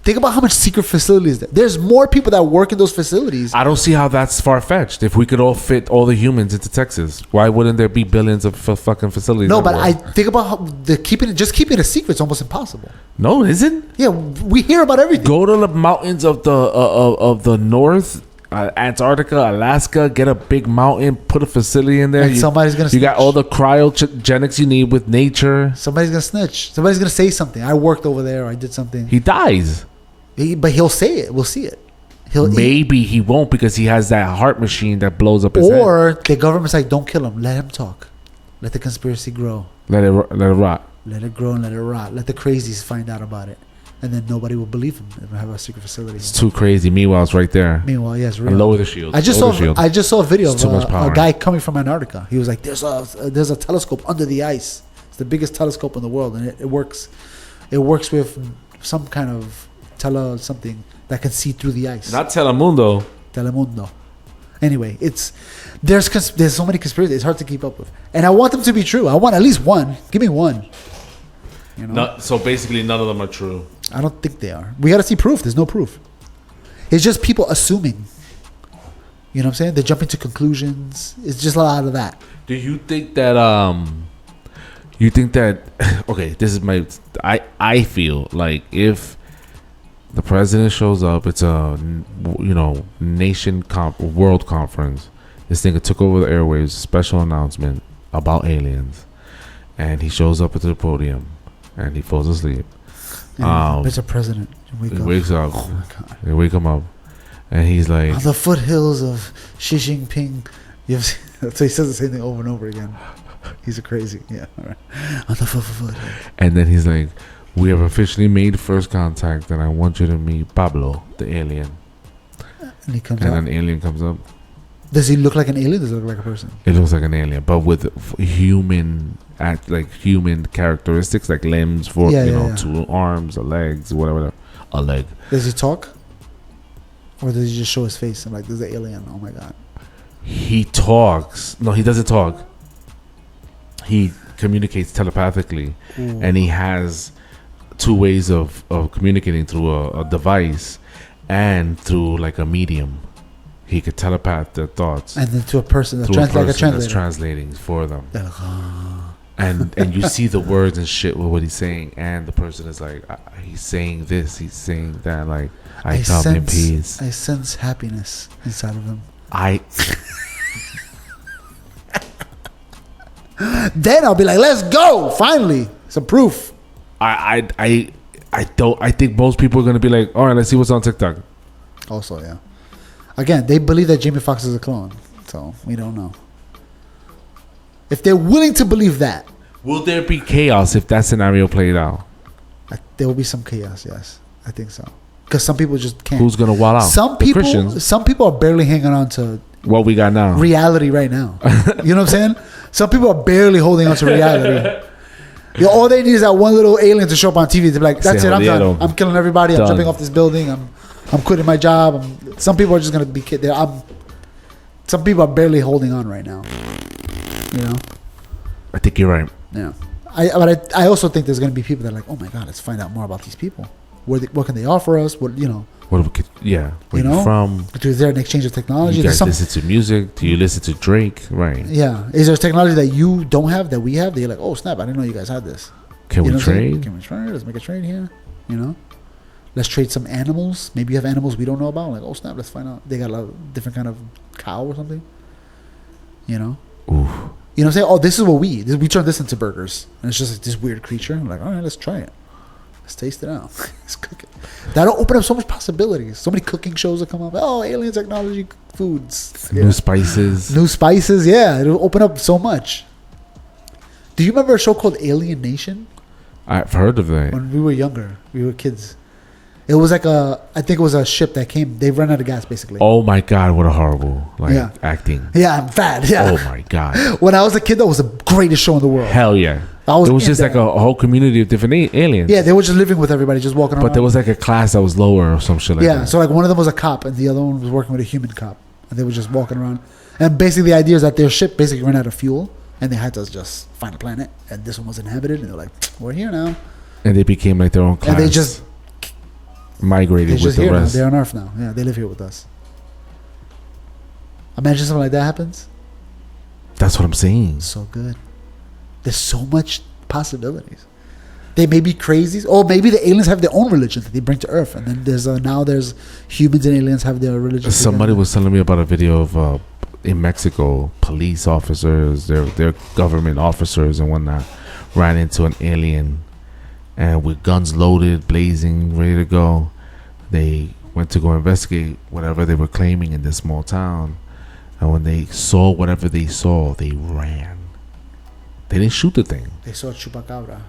Think about how much secret facilities there. There's more people that work in those facilities. I don't see how that's far fetched. If we could all fit all the humans into Texas, why wouldn't there be billions of fucking facilities? No, but everywhere? I think about how keeping it a secret is almost impossible. No, it isn't. Yeah, we hear about everything. Go to the mountains of the north, Antarctica, Alaska. Get a big mountain, put a facility in there. And somebody's gonna. You got snitch. all the cryogenics you need with nature. Somebody's gonna snitch. Somebody's gonna say something. I worked over there. Or I did something. He dies. But he'll say it. We'll see it. Maybe he won't because he has that heart machine that blows up his head. Or the government's like, don't kill him. Let him talk. Let the conspiracy grow. Let it rot. Let it grow and let it rot. Let the crazies find out about it, and then nobody will believe him. They'll have a secret facility. It's too crazy. Meanwhile, it's right there. Meanwhile, yes, real. And lower the shield. I just saw a video It's too much of power. a guy coming from Antarctica. He was like, "There's a telescope under the ice. It's the biggest telescope in the world, and it works. It works with some kind of something that can see through the ice. Not Telemundo. Telemundo. Anyway, there's so many conspiracies. It's hard to keep up with, and I want them to be true. I want at least one. Give me one. You know? So basically, none of them are true. I don't think they are. We got to see proof. There's no proof. It's just people assuming. You know what I'm saying? They're jumping to conclusions. It's just a lot of that. Do you think that okay, this is I feel like if the president shows up, it's a world conference. This nigga took over the airwaves, special announcement about aliens, and he shows up at the podium and he falls asleep. It's a president. He wakes up. Oh my God. They wake him up, and he's like, on the foothills of Xi Jinping. So he says the same thing over and over again. He's a crazy. Yeah. All right. On the foot. and then he's like, we have officially made first contact, and I want you to meet Pablo, the alien. And he comes And out. an alien comes up. Does he look like an alien? Does he look like a person? It looks like an alien, but with human characteristics, like limbs, Yeah. 2 arms, legs, whatever. A leg. Does he talk? Or does he just show his face? I'm like, this is the alien. Oh my God. He talks. No, he doesn't talk. He communicates telepathically, Ooh. and he has 2 ways of communicating through a device and through like a medium. He could telepath their thoughts And then to a person, through a person like a translator. that's translating for them. They're like, and you see the words and shit with what he's saying, and the person is like, he's saying this, he's saying that, like, I come in peace. I sense happiness inside of him. Then I'll be like, let's go! Finally, some proof. I think most people are gonna be like, all right, let's see what's on TikTok. Also, yeah. Again, they believe that Jamie Foxx is a clone, so we don't know. If they're willing to believe that, will there be chaos if that scenario played out? There will be some chaos. Yes, I think so. Because some people just can't. Who's gonna wall out? Some people are barely hanging on to what we got now. Reality right now. You know what I'm saying? Some people are barely holding on to reality. All they need is that one little alien to show up on TV to be like, that's it, I'm done. I'm killing everybody. I'm jumping off this building. I'm quitting my job. Some people are just gonna be there. Some people are barely holding on right now. You know. I think you're right. Yeah. But I also think there's gonna be people that are like, oh my god, let's find out more about these people. What can they offer us? What you know? Where you from? Is there an exchange of technology? You guys listen to music? Do you listen to Drake? Right. Yeah. Is there technology that you don't have that we have? That you're like, oh snap, I didn't know you guys had this. Can we trade? Can we trade? Let's make a trade here. You know? Let's trade some animals. Maybe you have animals we don't know about. Like, oh snap, let's find out. They got a different kind of cow or something. You know? Ooh. You know what I'm saying? Oh, this is what we eat. We turn this into burgers. And it's just like this weird creature. I'm like, all right, let's try it. Let's taste it out. Let's cook it. That'll open up so much possibilities. So many cooking shows will come up. Oh, alien technology foods. New spices. New spices, yeah. It'll open up so much. Do you remember a show called Alien Nation? I've heard of that. When we were younger. We were kids. It was like I think it was a ship that came. They ran out of gas, basically. Oh my god, what a horrible acting. Yeah, I'm bad. Yeah. Oh my god. When I was a kid, that was the greatest show in the world. Hell yeah. It was just like a whole community of different aliens. Yeah, they were just living with everybody, just walking around. But there was like a class that was lower or some shit like that. Yeah, so like one of them was a cop, and the other one was working with a human cop, and they were just walking around. And basically, the idea is that their ship basically ran out of fuel, and they had to just find a planet, and this one was inhabited, and they're like, "We're here now." And they became like their own class. And they just migrated with the rest. They're on Earth now. Yeah, they live here with us. Imagine something like that happens. That's what I'm saying. So good. There's so much possibilities. They may be crazies, or maybe the aliens have their own religion that they bring to Earth, and then there's humans and aliens have their religion. Somebody was telling me about a video of in Mexico, police officers, their government officers and whatnot, ran into an alien, and with guns loaded, blazing, ready to go, they went to go investigate whatever they were claiming in this small town, and when they saw whatever they saw, they ran. They didn't shoot the thing. They saw chupacabra.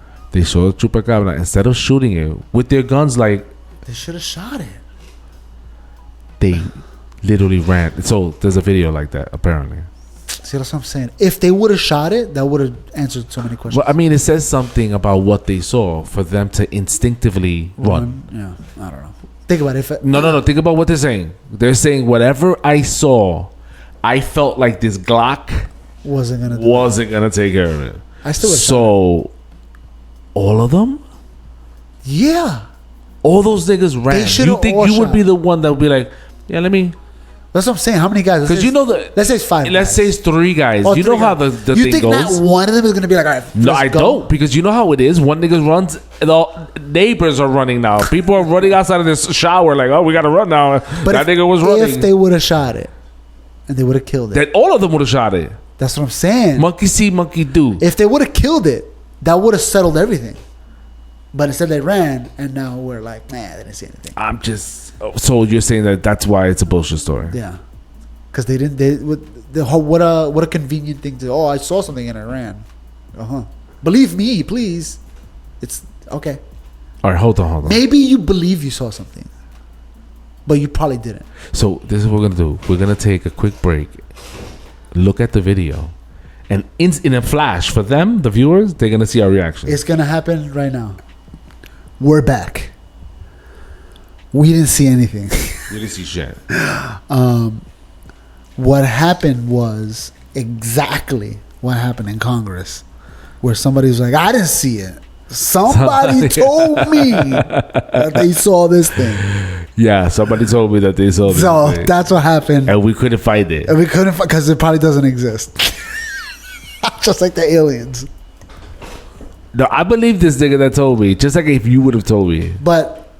Instead of shooting it with their guns, like they should have shot it. They literally ran. So there's a video like that, apparently. See, that's what I'm saying. If they would have shot it, that would have answered so many questions. Well, I mean, it says something about what they saw for them to instinctively run. Yeah, I don't know. Think about it. No. Think about what they're saying. They're saying whatever I saw, I felt like this Glock wasn't gonna take care of it. I still so all of them? Yeah. All those niggas ran. You think you would be the one that would be like, yeah, let me. That's what I'm saying. How many guys? Because you know that. Let's say it's 5 guys. Let's say it's 3 guys. You know how the thing goes. You think not one of them is gonna be like, all right, no, I don't, because you know how it is. One nigga runs. The neighbors are running now. People are running outside of this shower like, oh, we gotta run now. But that nigga was running. If they would have shot it, and they would have killed it, then all of them would have shot it. That's what I'm saying. Monkey see, monkey do. If they would have killed it, that would have settled everything. But instead they ran, and now we're like, nah, they didn't see anything. I'm just. So you're saying that's why it's a bullshit story? Yeah, because they didn't. What a convenient thing to. Oh, I saw something and I ran. Believe me, please. It's okay. All right, hold on. Maybe you believe you saw something, but you probably didn't. So this is what we're gonna do. We're gonna take a quick break. Look at the video, and in a flash for them, the viewers, they're gonna see our reaction. It's gonna happen right now. We're back. We didn't see anything. We didn't see shit. What happened was exactly what happened in Congress, where somebody was like, "I didn't see it. Somebody told me that they saw this thing." Yeah, somebody told me that they saw this so thing. That's what happened. And we couldn't find it. Because it probably doesn't exist. Just like the aliens. No, I believe this nigga that told me. Just like if you would have told me. But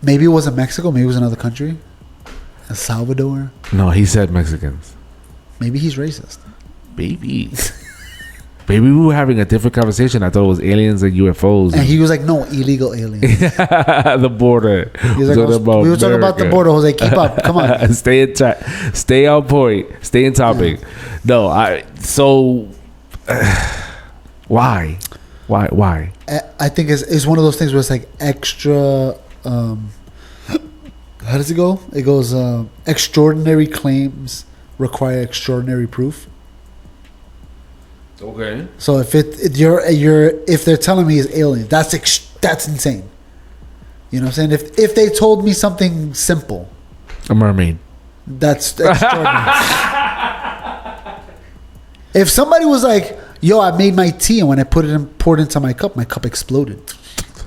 maybe it wasn't Mexico. Maybe it was another country. El Salvador. No, he said Mexicans. Maybe he's racist. Maybe. Maybe we were having a different conversation. I thought it was aliens and UFOs. And he was like, no, illegal aliens. The border. He was like, we were talking about the border, Jose. Keep up. Come on. Stay in stay on point. Stay in topic. Yeah. No, why? Why? I think it's one of those things where it's like extra. How does it go? It goes extraordinary claims require extraordinary proof. Okay. So if if they're telling me it's alien, that's insane. You know what I'm saying? If they told me something simple, a mermaid, that's extraordinary. If somebody was like, "Yo, I made my tea, and when I poured it into my cup exploded,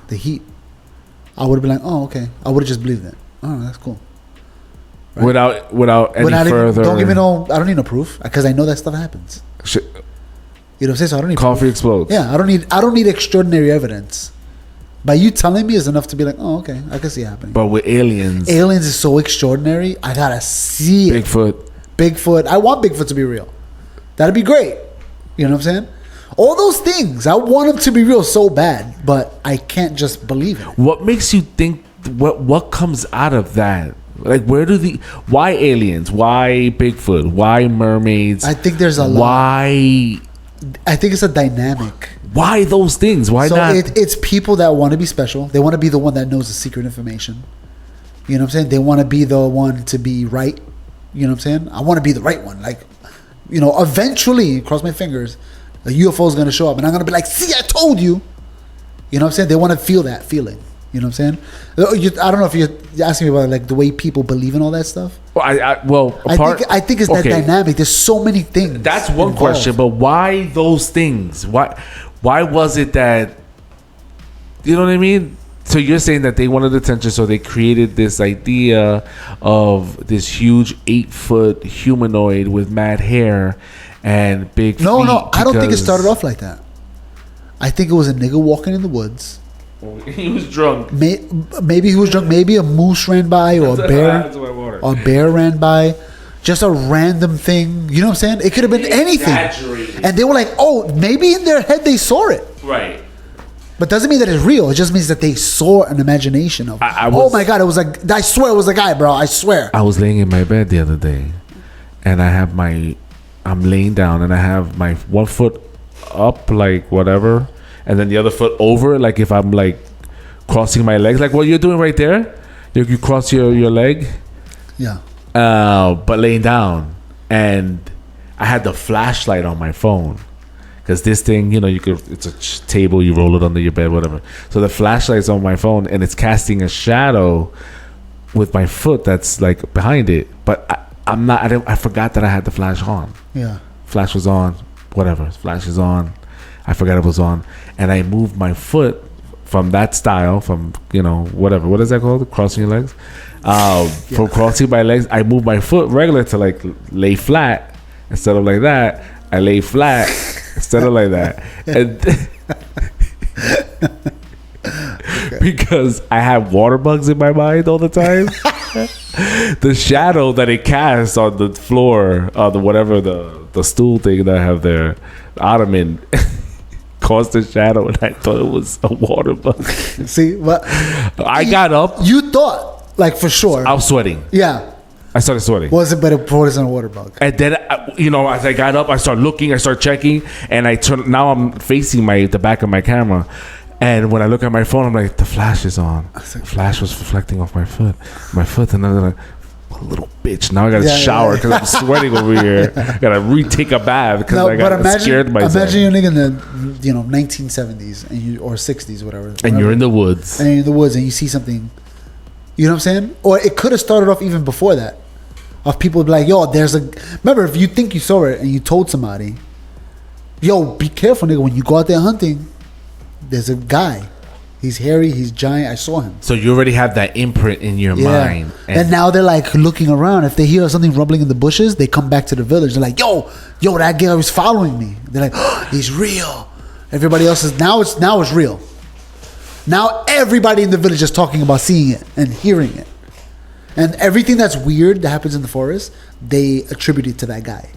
the heat," I would have been like, "Oh, okay." I would have just believed it. Oh, that's cool. Right? Without any further. Don't give me no. I don't need no proof because I know that stuff happens. You know what I'm saying? So I don't need coffee proof. explodes. Yeah, I don't need extraordinary evidence. By you telling me is enough to be like, oh, okay, I can see it happening. But with aliens is so extraordinary. I gotta see it. Bigfoot. I want Bigfoot to be real. That'd be great. You know what I'm saying? All those things. I want them to be real so bad, but I can't just believe it. What makes you think? What comes out of that? Like, why aliens? Why Bigfoot? Why mermaids? I think there's a lot. Why? I think it's a dynamic. Why those things? Why not? It's people that want to be special. They want to be the one that knows the secret information. You know what I'm saying? They want to be the one to be right. You know what I'm saying? I want to be the right one. Like, eventually, cross my fingers, a UFO is going to show up. And I'm going to be like, see, I told you. You know what I'm saying? They want to feel that feeling. You know what I'm saying? I don't know if you're asking me about like the way people believe in all that stuff. Well, I think it's that dynamic. There's so many things. That's one involved. Question, but why those things? Why was it that? You know what I mean? So you're saying that they wanted attention, so they created this idea of this huge 8-foot humanoid with mad hair and big feet. No, I don't think it started off like that. I think it was a nigga walking in the woods. He was drunk. Maybe he was drunk. Maybe a moose ran by or a bear. Or a bear ran by. Just a random thing. You know what I'm saying? It could have been anything. And they were like, oh, maybe in their head they saw it. Right. But doesn't mean that it's real. It just means that they saw an imagination of, oh my God, I swear it was a guy, bro. I swear. I was laying in my bed the other day. And I'm laying down and I have my one foot up, like whatever. And then the other foot over, like if I'm like crossing my legs, like what you're doing right there. You cross your leg. Yeah. But laying down, and I had the flashlight on my phone because this thing, it's a table, you roll it under your bed, whatever. So the flashlight's on my phone, and it's casting a shadow with my foot that's like behind it. But I forgot that I had the flash on. Yeah. Flash was on, whatever. Flash is on. I forgot it was on, and I moved my foot from that style, from whatever. What is that called? Crossing your legs. From crossing my legs, I moved my foot regular to like lay flat instead of like that. I lay flat instead of like that, and because I have water bugs in my mind all the time. The shadow that it casts on the floor, the stool thing that I have there, the ottoman. Caused a shadow, and I thought it was a water bug. See, but I got up. You thought, like for sure. I was sweating. Yeah, I started sweating. Was it better poison a water bug? And then, as I got up, I started looking, I started checking, and I turned. Now I'm facing the back of my camera, and when I look at my phone, I'm like, the flash is on. The flash was reflecting off my foot, and I'm like, little bitch. Now I gotta shower because I'm sweating over here. Gotta retake a bath because I got scared myself. Imagine you're in the 1970s or 60s, whatever. And you're in the woods. And you're in the woods and you see something. You know what I'm saying? Or it could have started off even before that. Of people be like, yo, remember, if you think you saw it and you told somebody, yo, be careful, nigga, when you go out there hunting, there's a guy. He's hairy, he's giant. I saw him. So you already have that imprint in your mind. And now they're like looking around. If they hear something rumbling in the bushes, they come back to the village. They're like, yo, that guy was following me. They're like, oh, he's real. Everybody else is now it's real. Now everybody in the village is talking about seeing it and hearing it. And everything that's weird that happens in the forest, they attribute it to that guy.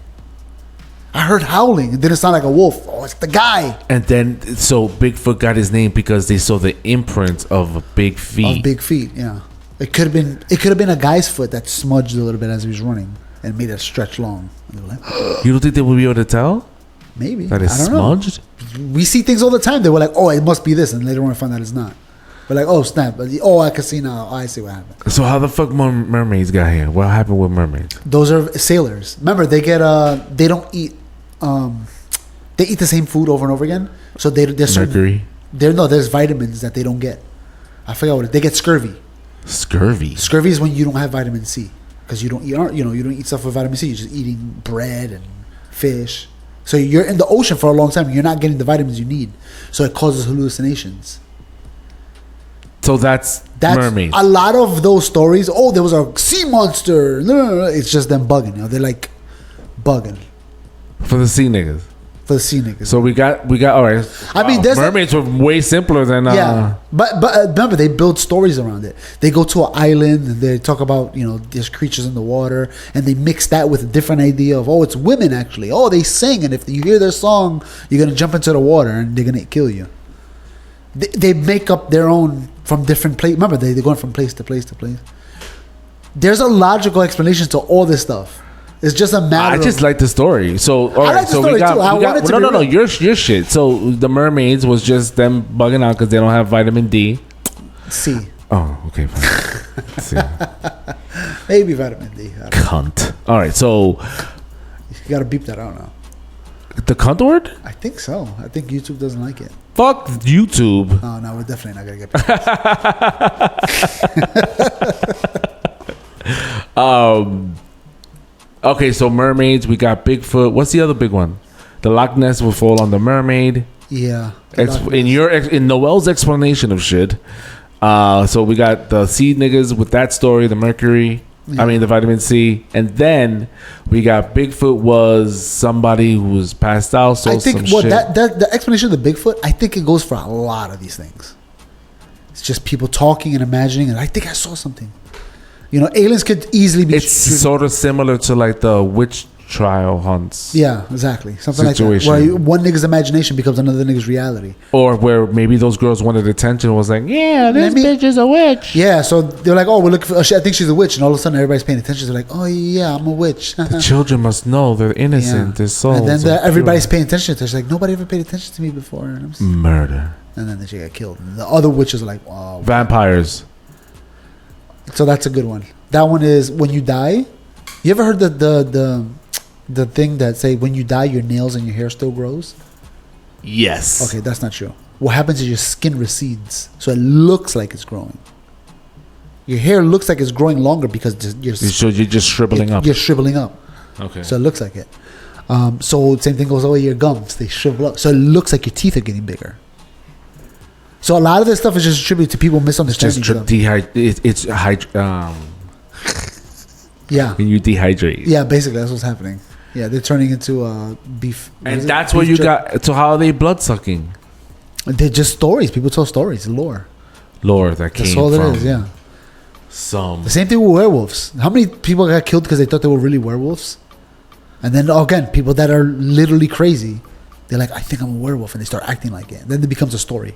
I heard howling. It didn't sound like a wolf. Oh, it's the guy. And then, so Bigfoot got his name because they saw the imprint of big feet. Of big feet, yeah. It could have been a guy's foot that smudged a little bit as he was running and made it stretch long. And they were like, you don't think they would be able to tell? Maybe. That it's I don't smudged? know. We see things all the time. They were like, oh, it must be this. And later on, we find out it's not. We're like, oh, snap. Oh, I can see now. Oh, I see what happened. So how the fuck mermaids got here? What happened with mermaids? Those are sailors. Remember, they get they don't eat they eat the same food over and over again. So there's Mercury? There's vitamins that they don't get. I forgot what they get. Scurvy. Scurvy is when you don't have vitamin C because you don't eat stuff with vitamin C. You're just eating bread and fish. So you're in the ocean for a long time. You're not getting the vitamins you need. So it causes hallucinations. So that's mermaids. A lot of those stories. Oh, there was a sea monster. No. It's just them bugging. They're like bugging for the sea niggas. For the sea niggas. So we got. All right. I mean, mermaids were way simpler than. Yeah, but remember, they build stories around it. They go to an island and they talk about there's creatures in the water, and they mix that with a different idea of it's women actually. Oh, they sing, and if you hear their song, you're gonna jump into the water and they're gonna kill you. They make up their own from different places. Remember, they're going from place to place to place. There's a logical explanation to all this stuff. It's just a matter. I just like the story. So all I right, like the so story we got, too. I want it to no, be real. your shit. So the mermaids was just them bugging out because they don't have vitamin D. C. Oh, okay, fine. C. Maybe vitamin D. Cunt. All right, so you gotta beep that out now. The cunt word? I think so. I think YouTube doesn't like it. Fuck YouTube. Oh no, we're definitely not gonna get beeped. Okay, so mermaids, we got Bigfoot. What's the other big one? The Loch Ness will fall on the mermaid. Yeah. In Noel's explanation of shit. So we got the sea niggas with that story, the mercury. Yeah. I mean the vitamin C, and then we got Bigfoot was somebody who was passed out. So I think the explanation of the Bigfoot, I think it goes for a lot of these things. It's just people talking and imagining, and I think I saw something. Aliens could easily be. It's sort of similar to like the witch trial hunts. Yeah, exactly. Something situation. Like that. Where one nigga's imagination becomes another nigga's reality. Or where maybe those girls wanted attention was like, yeah, this bitch is a witch. Yeah, so they're like, oh, we're looking for. I think she's a witch, and all of a sudden everybody's paying attention. They're like, oh yeah, I'm a witch. The children must know they're innocent. Yeah. Their souls. And then everybody's paying attention to her. She's like, nobody ever paid attention to me before. And murder. And then she got killed. And the other witches are like, oh, vampires. So that's a good one. That one is when you die. You ever heard the thing that say when you die your nails and your hair still grows? Yes. Okay, that's not true. What happens is your skin recedes, so it looks like it's growing. Your hair looks like it's growing longer because so you're just shriveling up. You're shriveling up. Okay. So it looks like it. So same thing goes over your gums. They shrivel up. So it looks like your teeth are getting bigger. So a lot of this stuff is just attributed to people misunderstanding stuff. Yeah. When you dehydrate. Yeah, basically that's what's happening. Yeah, they're turning into beef. And that's where you got. So how are they blood sucking? They're just stories. People tell stories, lore. Lore that came from. That's all it is. Yeah. The same thing with werewolves. How many people got killed because they thought they were really werewolves? And then again, people that are literally crazy, they're like, I think I'm a werewolf, and they start acting like it. And then it becomes a story.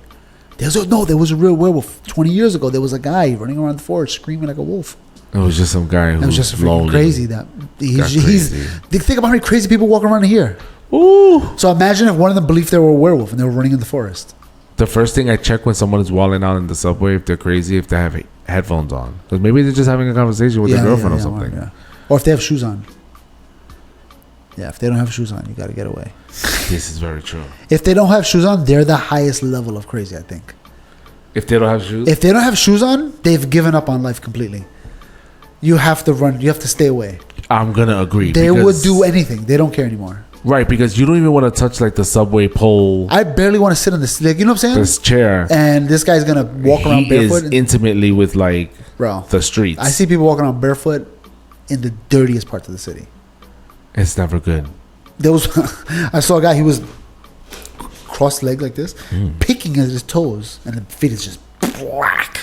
There was a real werewolf. 20 years ago, there was a guy running around the forest screaming like a wolf. It was just some guy who was just freaking crazy. Think about how many crazy people walk around here. Ooh. So imagine if one of them believed they were a werewolf and they were running in the forest. The first thing I check when someone is walling out in the subway, if they're crazy, if they have headphones on. Because maybe they're just having a conversation with their girlfriend or something. Yeah. Or if they have shoes on. Yeah, if they don't have shoes on, you got to get away. This is very true. If they don't have shoes on, they're the highest level of crazy, I think. If they don't have shoes? If they don't have shoes on, they've given up on life completely. You have to run. You have to stay away. I'm going to agree. They would do anything. They don't care anymore. Right, because you don't even want to touch like the subway pole. I barely want to sit on this, like, you know what I'm saying? This chair. And this guy's going to walk around barefoot. He is intimately with like the streets. I see people walking around barefoot in the dirtiest parts of the city. It's never good. I saw a guy, he was crossed leg like this, picking at his toes, and the feet is just black.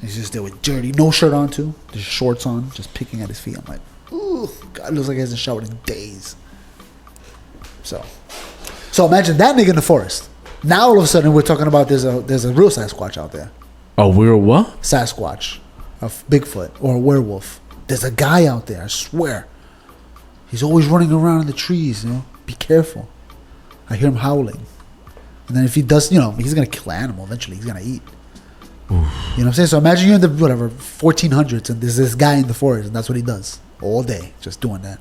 He's just there with dirty, no shirt on too, just shorts on, just picking at his feet. I'm like, ooh, God, it looks like he hasn't showered in days. So imagine that nigga in the forest. Now all of a sudden we're talking about there's a real Sasquatch out there. A real what? Sasquatch, a Bigfoot or a werewolf. There's a guy out there, I swear. He's always running around in the trees, Be careful. I hear him howling. And then if he does, he's going to kill an animal eventually. He's going to eat. Oof. You know what I'm saying? So imagine you're in the, 1400s and there's this guy in the forest and that's what he does all day, just doing that.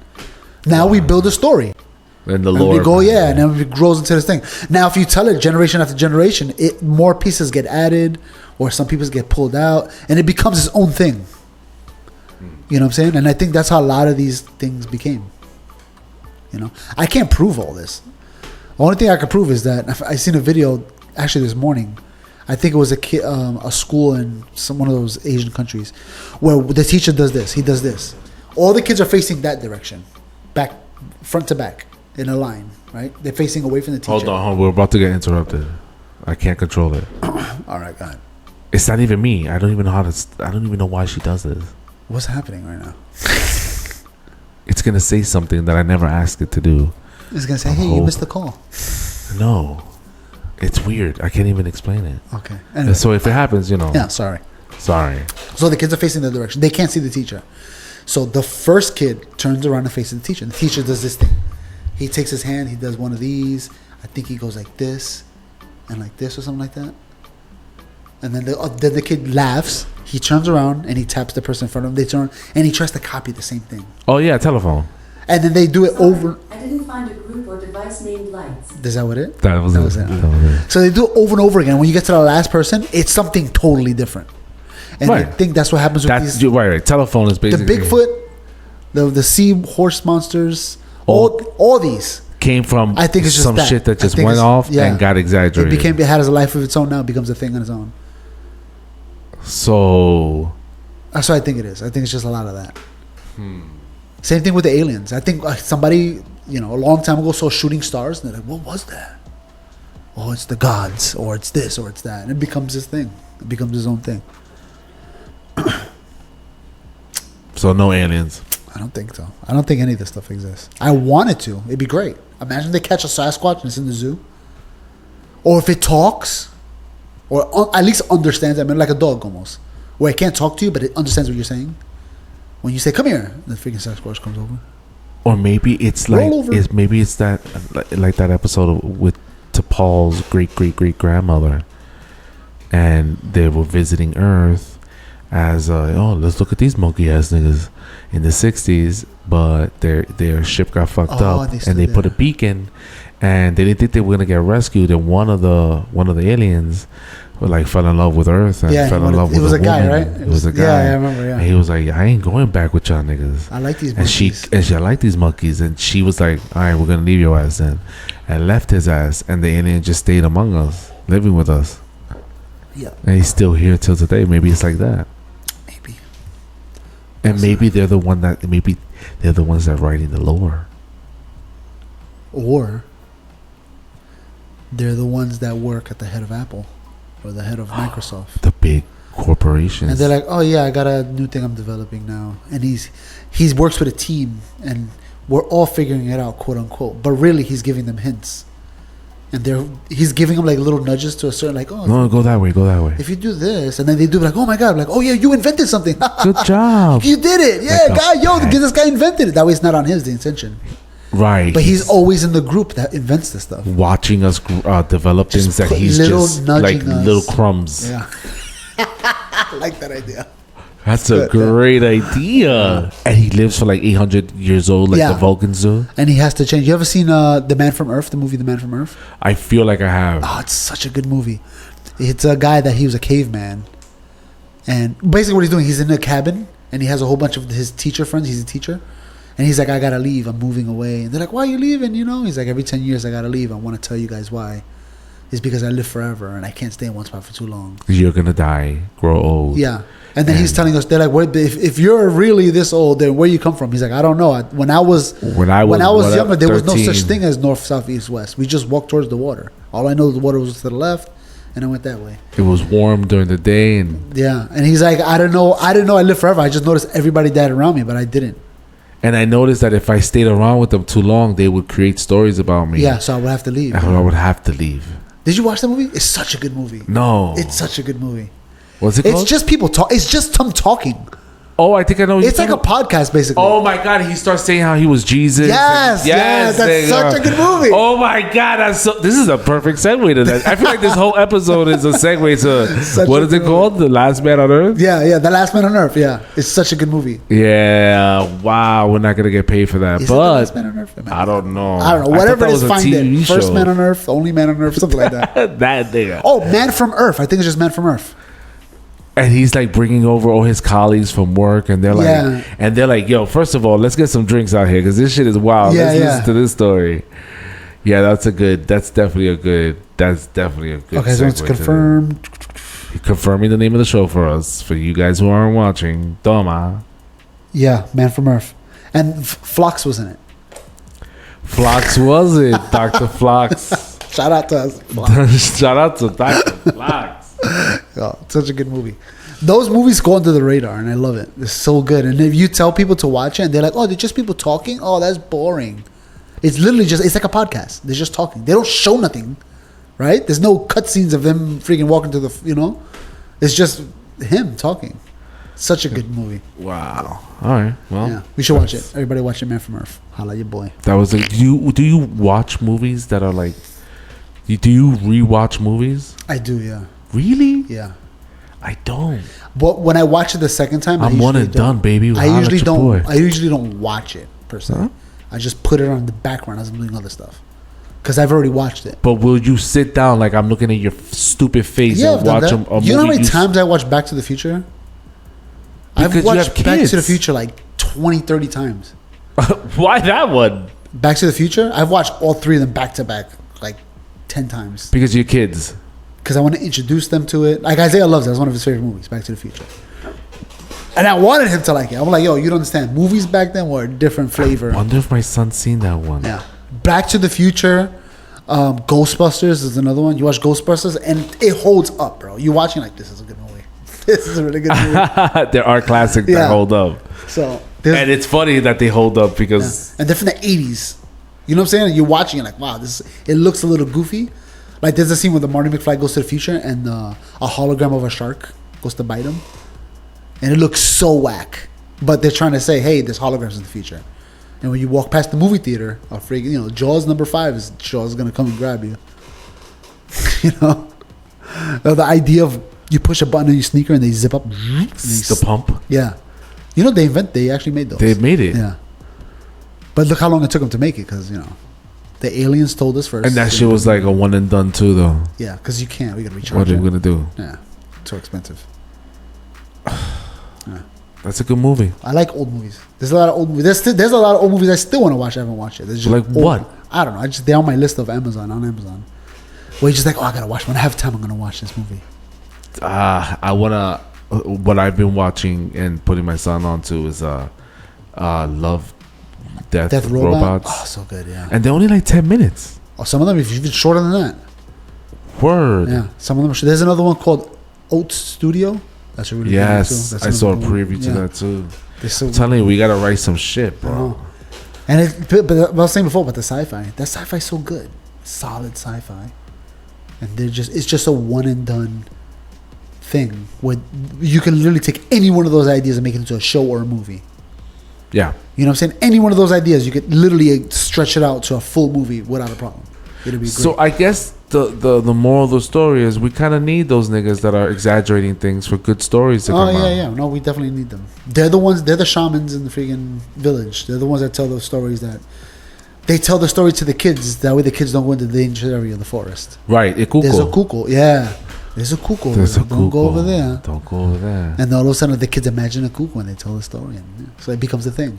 Now we build a story. And the lore. We go, and then it grows into this thing. Now if you tell it generation after generation, more pieces get added or some pieces get pulled out and it becomes its own thing. You know what I'm saying? And I think that's how a lot of these things became. I can't prove all this. The only thing I can prove is that I seen a video actually this morning. I think it was a school in one of those Asian countries where the teacher does this. He does this. All the kids are facing that direction, back, front to back, in a line. Right? They're facing away from the teacher. Hold on. We're about to get interrupted. I can't control it. All right, go ahead. It's not even me. I don't even know I don't even know why she does this. What's happening right now? It's gonna say something that I never asked it to do. It's gonna say, "Hey, you missed the call." No, it's weird. I can't even explain it. Okay. Anyway. So if it happens, Yeah, sorry. So the kids are facing the direction. They can't see the teacher. So the first kid turns around and faces the teacher. The teacher does this thing. He takes his hand. He does one of these. I think he goes like this, and like this or something like that. And then the kid laughs. He turns around and he taps the person in front of him. They turn and he tries to copy the same thing. Oh yeah, telephone. And then they do it over. I didn't find a group or device named Lights. Is that what it? That was it. So they do it over and over again. When you get to the last person, it's something totally different. And right. I think that's what happens with these. Right. Telephone is basically the Bigfoot, the sea horse monsters, all these came from. I think it's just some shit that just went off and got exaggerated. It had a life of its own. Now it becomes a thing on its own. So that's what I think it is. I think it's just a lot of that. Same thing with the aliens. I think somebody, a long time ago saw shooting stars and they're like, what was that? Oh, it's the gods, or it's this, or it's that. And it becomes this thing. It becomes its own thing. So no aliens. I don't think so. I don't think any of this stuff exists. I want it to. It'd be great. Imagine they catch a Sasquatch and it's in the zoo. Or if it talks. Or at least understands. I mean, like a dog almost. Where it can't talk to you, but it understands what you're saying. When you say, come here, the freaking Sasquatch comes over. Or maybe it's maybe it's that like that episode with T'Pol's great grandmother, and they were visiting Earth as let's look at these monkey ass niggas in the 60s, but their ship got fucked up and they put a beacon, and they didn't think they were gonna get rescued, and one of the aliens fell in love with Earth and fell in love with a woman. It was a guy, right? It was a guy. Yeah, I remember. Yeah. And he was like, I ain't going back with y'all niggas. I like these monkeys. And she liked these monkeys, and she was like, all right, we're gonna leave your ass then, and left his ass, and the alien just stayed among us, living with us. Yeah. And he's still here till today. Maybe it's like that. Maybe. And maybe they're the ones that writing the lore. Or they're the ones that work at the head of Apple. Or the head of Microsoft. The big corporations. And they're like, oh yeah, I got a new thing I'm developing now. And he works with a team and we're all figuring it out, quote unquote. But really he's giving them hints. And he's giving them little nudges to a certain no, go that way. If you do this, and then they do oh my god, oh yeah, you invented something. Good job. You did it. Yeah, this guy invented it. That way it's not on the intention. Right. But he's always in the group that invents this stuff. Watching us develop things that he's just like little crumbs. Yeah. I like that idea. That's a great idea. And he lives for 800 years old the Vulcans do. And he has to change. You ever seen The Man from Earth, the movie The Man from Earth? I feel like I have. Oh, it's such a good movie. It's a guy that he was a caveman. And basically what he's doing, he's in a cabin and he has a whole bunch of his teacher friends. He's a teacher. And he's like, I gotta leave. I'm moving away. And they're like, why are you leaving? He's like, every 10 years I gotta leave. I want to tell you guys why. is because I live forever and I can't stay in one spot for too long. You're gonna die, grow old. Yeah. And then he's telling us, they're like, what, if you're really this old, then where you come from? He's like, I don't know. When I was younger, there was no such thing as north, south, east, west. We just walked towards the water. All I know is the water was to the left, and I went that way. It was warm during the day, and yeah. And he's like, I didn't know I lived forever. I just noticed everybody died around me, but I didn't. And I noticed that if I stayed around with them too long, they would create stories about me. Yeah, so I would have to leave. I would have to leave. Did you watch the movie? It's such a good movie. No. It's such a good movie. What's it called? It's just people talk. It's just them talking. Oh, I think I know. It's like a podcast, basically. Oh my God, he starts saying how he was Jesus. Yes, that's such a good movie. Oh my God, this is a perfect segue to that. I feel like this whole episode is a segue to what is it called? The Last Man on Earth? Yeah, The Last Man on Earth. Yeah, it's such a good movie. Yeah, wow, we're not gonna get paid for that, Is it The Last Man on Earth? I don't know. Whatever it is, find it. First Man on Earth, Only Man on Earth, something like that. That nigga. Oh, Man from Earth. I think it's just Man from Earth. And he's like bringing over all his colleagues from work, and they're like, yo, first of all, let's get some drinks out here because this shit is wild. Let's listen to this story. Yeah, that's definitely a good. Okay, so it's confirmed. Confirming the name of the show for us, for you guys who aren't watching. Toma. Yeah, Man from Earth, and Phlox was in it. Phlox was it, Dr. Phlox. Shout out to us. Shout out to Dr. Phlox. Oh, such a good movie. Those movies go under the radar, and I love it. It's so good. And if you tell people to watch it, and they're like, "Oh, they're just people talking." Oh, that's boring. It's literally it's like a podcast. They're just talking. They don't show nothing, right? There's no cutscenes of them freaking walking to the, It's just him talking. Such a good movie. Wow. All right. Well, yeah, we should watch it. Everybody watch it, Man from Earth. Holla your boy. That was do you watch movies that are like? Do you rewatch movies? I do. Yeah. Really? Yeah. I don't. But when I watch it the second time, I'm one and done, baby. I usually don't watch it per se. Huh? I just put it on the background as I'm doing other stuff because I've already watched it. But will you sit down like I'm looking at your stupid face and watch a movie? You know how many times I watch Back to the Future? I've watched Back to the Future like 20, 30 times. Why that one? Back to the Future? I've watched all three of them back to back like 10 times. Because you're kids. Because I want to introduce them to it. Like Isaiah loves it. It's one of his favorite movies, Back to the Future. And I wanted him to like it. I'm like, yo, you don't understand. Movies back then were a different flavor. I wonder if my son's seen that one. Yeah. Back to the Future, Ghostbusters is another one. You watch Ghostbusters and it holds up, bro. You're watching like, this is a good movie. This is a really good movie. There are classics that hold up. So and it's funny that they hold up because... And they're from the 80s. You know what I'm saying? And you're watching it like, wow, it looks a little goofy. Like there's a scene where the Marty McFly goes to the future and a hologram of a shark goes to bite him. And it looks so whack. But they're trying to say, hey, there's holograms in the future. And when you walk past the movie theater, Jaws number 5 is Jaws going to come and grab you. The idea of you push a button on your sneaker and they zip up. The pump? Yeah. They actually made those. They made it. Yeah. But look how long it took them to make it because, the aliens told us first. And that shit was like a one and done too, though. Yeah, because you can't. We got to recharge. What are we going to do? Yeah. Too expensive. Yeah. That's a good movie. I like old movies. There's a lot of old movies. There's a lot of old movies I still want to watch. I haven't watched it. There's just like old, what? I don't know. They're on my list of Amazon. Where you're just like, I gotta watch. When I have time, I'm gonna watch this movie. I wanna. What I've been watching and putting my son onto is Love, Death Robots. Oh, so good, yeah. And they're only like 10 minutes. Oh, some of them even shorter than that. Word. Yeah, some of them. There's another one called Oat Studio. That's a really good one too. I saw a preview to that too. I'm telling you, we gotta write some shit, bro. And but I was saying before, but the sci-fi, that sci-fi's so good, solid sci-fi, and it's just a one and done thing where you can literally take any one of those ideas and make it into a show or a movie. Yeah. You know what I'm saying? Any one of those ideas, you could literally stretch it out to a full movie without a problem. It'd be great. So I guess the moral of the story is we kind of need those niggas that are exaggerating things for good stories to come out. Yeah. No, we definitely need them. They're the shamans in the freaking village. They're the ones that tell those stories they tell the story to the kids. That way the kids don't go into the dangerous area of the forest. Right. There's a kuko. Yeah. There's a kuko. Don't go over there. Don't go over there. And all of a sudden the kids imagine a kuko when they tell the story. And so it becomes a thing.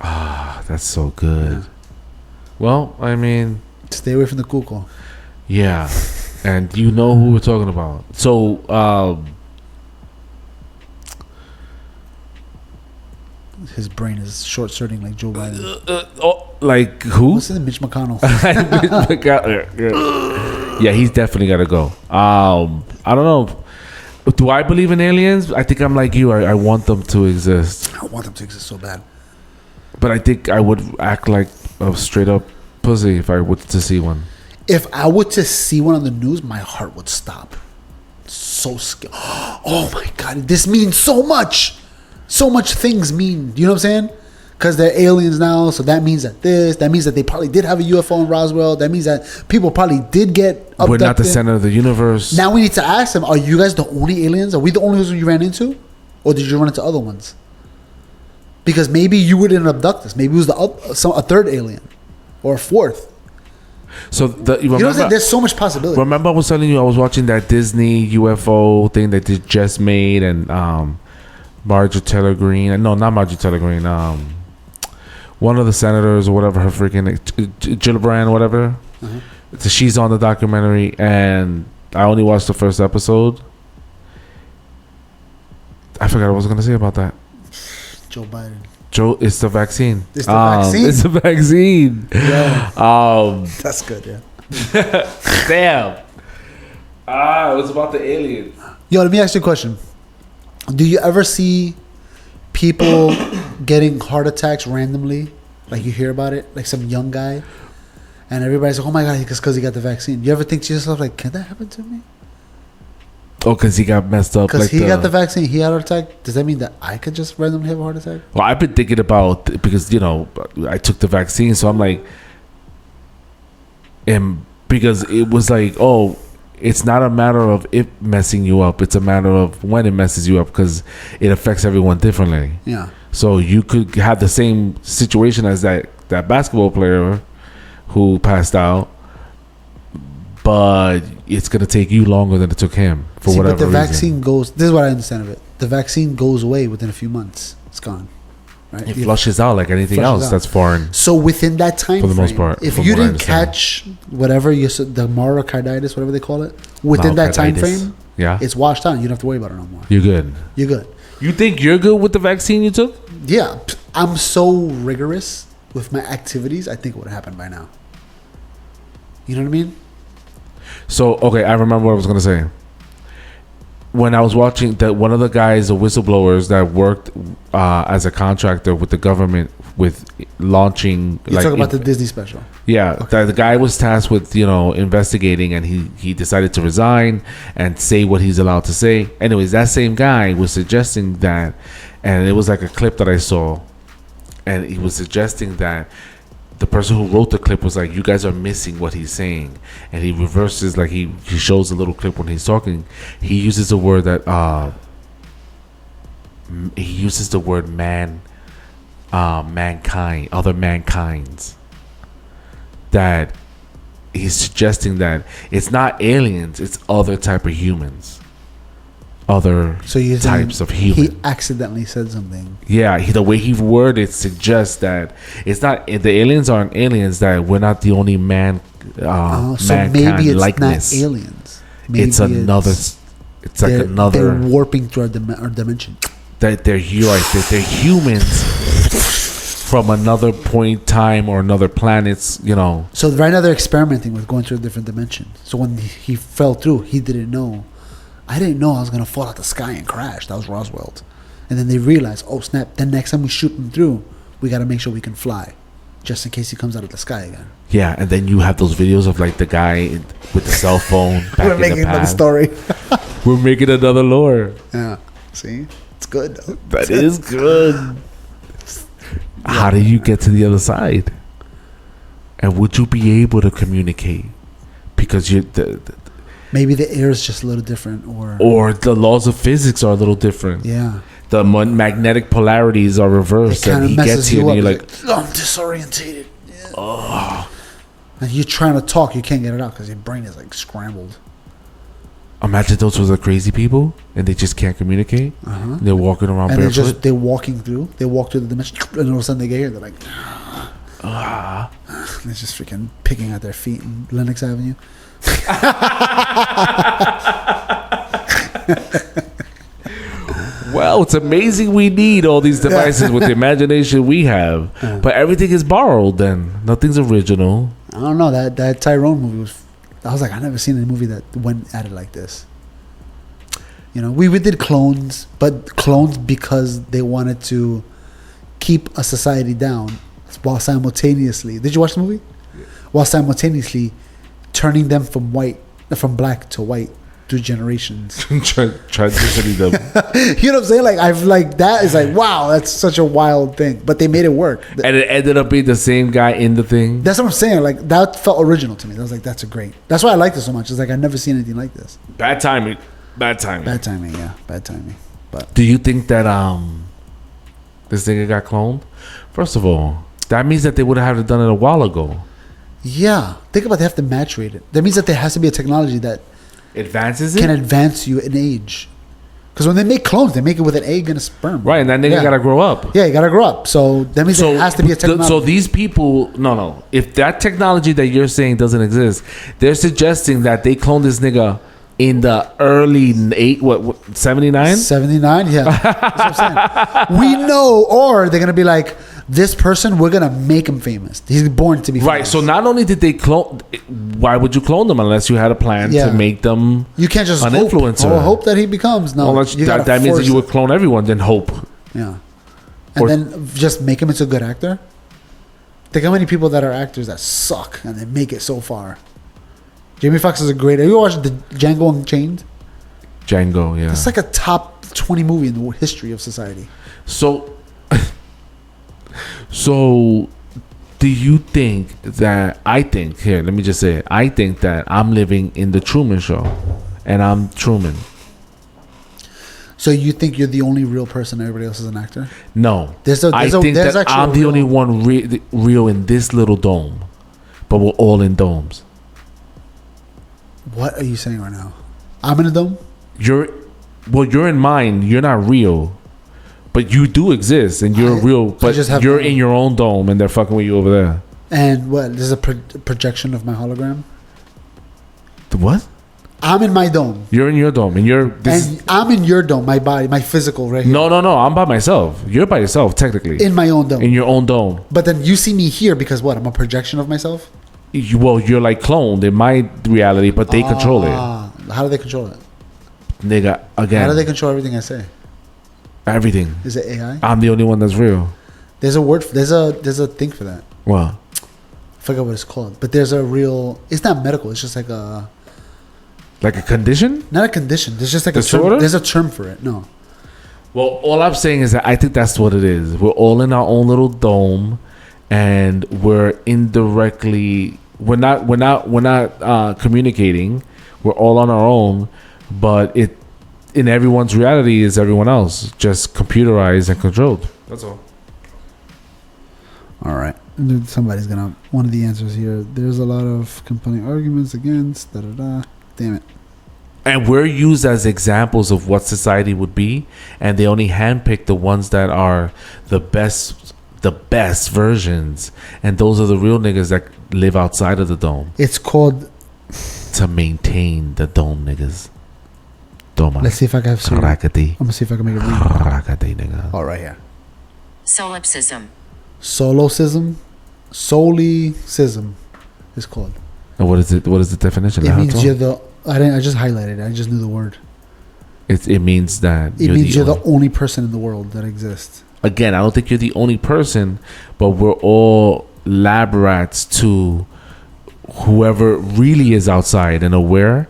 Ah, that's so good. Yeah. Well, I mean... Stay away from the kuko. Yeah. And you know who we're talking about. So, His brain is short-circuiting like Joe Biden. like who? What's his name? Mitch McConnell. Yeah, he's definitely got to go. I don't know. Do I believe in aliens? I think I'm like you. I want them to exist. I want them to exist so bad. But I think I would act like a straight up pussy if I were to see one. If I were to see one on the news, my heart would stop. So scared. Oh my God. This means so much. So much things mean. You know what I'm saying? Because they're aliens now. So that means that that means that they probably did have a UFO in Roswell. That means that people probably did get abducted. We're not the center of the universe. Now we need to ask them, are you guys the only aliens? Are we the only ones you ran into? Or did you run into other ones? Because maybe you wouldn't abduct us. Maybe it was a third alien. Or a fourth. So You know what I'm saying? There's so much possibility. Remember I was telling you I was watching that Disney UFO thing that they just made, and Marjorie Taylor Greene. No, not Marjorie Taylor Greene. One of the senators or whatever, her freaking Gillibrand, whatever. So she's on the documentary, and I only watched the first episode. I forgot what I was gonna say about that. Joe Biden. It's the vaccine. It's the vaccine. It's the vaccine. Yeah. That's good. Yeah. Damn. It was about the aliens. Yo, let me ask you a question. Do you ever see people getting heart attacks randomly? Like you hear about it, like some young guy, and everybody's like, "Oh my God, it's because he got the vaccine." You ever think to yourself, like, "Can that happen to me?" Oh, because he got messed up. Because he got the vaccine, he had a heart attack. Does that mean that I could just randomly have a heart attack? Well, I've been thinking about, because I took the vaccine, so I'm like, and because it was like, oh, it's not a matter of it messing you up, it's a matter of when it messes you up, because it affects everyone differently. Yeah. So you could have the same situation as that basketball player who passed out, but it's gonna take you longer than it took him for whatever reason. But the vaccine goes. This is what I understand of it. The vaccine goes away within a few months. It's gone. Right? It flushes out like anything else that's foreign. So within that time for the frame, most part, if you didn't catch whatever the myocarditis, whatever they call it, within that time frame, it's washed out. You don't have to worry about it no more. You're good. You're good. You think you're good with the vaccine you took? Yeah, I'm so rigorous with my activities. I think it would have happened by now. You know what I mean? So, okay, I remember what I was going to say. When I was watching that, one of the guys, the whistleblowers that worked as a contractor with the government with launching... You talk about the Disney special. Yeah, okay. The guy was tasked with, investigating, and he decided to resign and say what he's allowed to say. Anyways, that same guy was suggesting that, and it was like a clip that I saw, and he was suggesting that the person who wrote the clip was like, you guys are missing what he's saying. And he reverses, like he shows a little clip when he's talking. He uses the word that mankind, other mankinds. That he's suggesting that it's not aliens, it's other type of humans. Other types of human. He accidentally said something. Yeah, the way he worded it suggests that it's not the aliens aren't aliens. That we're not the only man. So maybe it's likeness. Not aliens. Maybe it's another. It's like another. They're warping through our dimension. That they're they're humans from another point, time, or another planets. So right now they're experimenting with going to a different dimension. So when he fell through, he didn't know. I didn't know I was going to fall out the sky and crash. That was Roswell. And then they realized, oh, snap. Then next time we shoot him through, we got to make sure we can fly. Just in case he comes out of the sky again. Yeah, and then you have those videos of like the guy with the cell phone. We're making another story. We're making another lore. Yeah. See? It's good, though. That is good. How do you get to the other side? And would you be able to communicate? Because you're... Maybe the air is just a little different, or the laws of physics are a little different. Yeah, the magnetic polarities are reversed, and he gets here, and you're like, I'm disorientated. Yeah. Oh, and you're trying to talk, you can't get it out because your brain is like scrambled. Imagine those were the crazy people, and they just can't communicate. They're walking around and barefoot. They're walking through. They walk through the dimension, and all of a sudden they get here. They're like, they're just freaking picking at their feet in Lenox Avenue. Well, it's amazing we need all these devices with the imagination we have, but everything is borrowed. Then nothing's original. I don't know, that Tyrone movie was. I was like, I never seen a movie that went at it like this. You know, we did clones, but clones because they wanted to keep a society down, while simultaneously. Did you watch the movie? Yeah. While simultaneously turning them from black to white through generations. Transitioning them. You know what I'm saying? Like that is like, wow, that's such a wild thing. But they made it work. And it ended up being the same guy in the thing. That's what I'm saying. Like that felt original to me. I was like, that's that's why I liked it so much. It's like I've never seen anything like this. Bad timing. Yeah, bad timing. But do you think that this nigga got cloned? First of all, that means that they would have done it a while ago. Yeah, think about it, they have to match rate it. That means that there has to be a technology that advances it, can advance you in age. Because when they make clones, they make it with an egg and a sperm. Right, and that nigga gotta grow up. Yeah, you gotta grow up. So that means there has to be a technology. So these people, no. If that technology that you're saying doesn't exist, they're suggesting that they cloned this nigga in the early 79? 79, yeah. That's what I'm saying. We know, or they're gonna be like, this person, we're gonna make him famous. He's born to be famous. Right. So not only did they clone, why would you clone them unless you had a plan to make them? You can't just an hope, influencer. or hope that he becomes. No, that means that you would clone everyone. Then hope. Yeah, and then just make him into a good actor. Think how many people that are actors that suck and they make it so far. Jamie Foxx is a great. Have you watched the Django Unchained? Django, yeah. It's like a top 20 movie in the history of society. So, do you think that here, let me just say it. I think that I'm living in the Truman Show and I'm Truman. So you think you're the only real person and everybody else is an actor? No. I think that I'm the only one real in this little dome, but we're all in domes. What are you saying right now? I'm in a dome? You're in mine. You're not real. But you do exist, and you're real. But you're in your own dome, and they're fucking with you over there. And what? There's a projection of my hologram? The what? I'm in my dome. You're in your dome, and I'm in your dome, my body, my physical right here. No. I'm by myself. You're by yourself, technically. In my own dome. In your own dome. But then you see me here because what? I'm a projection of myself? You're like cloned in my reality, but they control it. How do they control it? Nigga, again. How do they control everything I say? Everything. Is it AI? I'm the only one that's real. There's a word. There's a thing for that. What? I forgot what it's called. But there's a real. It's not medical. It's just like a. Like a condition? Not a condition. There's just like disorder? a term. There's a term for it. No. Well, all I'm saying is that I think that's what it is. We're all in our own little dome, and we're indirectly. We're not communicating. We're all on our own, but it. In everyone's reality is everyone else, just computerized and controlled. That's all. All right. Somebody's gonna. One of the answers here. There's a lot of compelling arguments against. Damn it. And we're used as examples of what society would be, and they only handpick the ones that are the best versions, and those are the real niggas that live outside of the dome. It's called to maintain the dome, niggas. Toma. Let's see if I can have some. I'm gonna see if I can make it read. Nigga. All right, here. Solipsism. Solocism. Solicism is called. And what is it? What is the definition? It means you're the. I just highlighted it. I just knew the word. It means that. You're the only person in the world that exists. Again, I don't think you're the only person, but we're all lab rats to whoever really is outside and aware.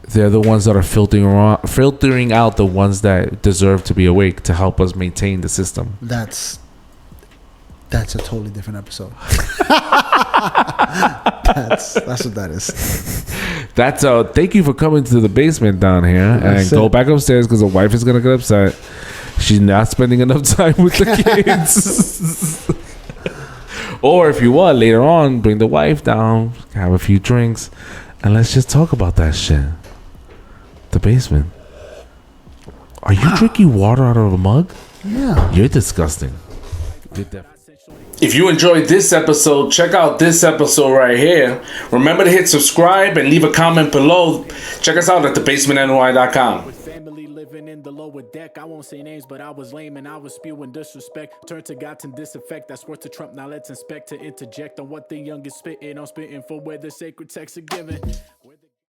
They're the ones that are filtering out the ones that deserve to be awake to help us maintain the system. That's a totally different episode. That's what that is. That's thank you for coming to the basement down here, and go back upstairs because the wife is gonna get upset. She's not spending enough time with the kids. Or if you want, later on, bring the wife down, have a few drinks, and let's just talk about that shit. The basement. Are you drinking water out of a mug? Yeah. You're disgusting. If you enjoyed this episode, check out this episode right here. Remember to hit subscribe and leave a comment below. Check us out at thebasementny.com. Family living in the lower deck. I won't say names, but I was lame and I was spewing disrespect. Turn to God to disinfect. That's worth to Trump. Now let's inspect to interject on what the youngest spitting. I'm spitting for where the sacred texts are given.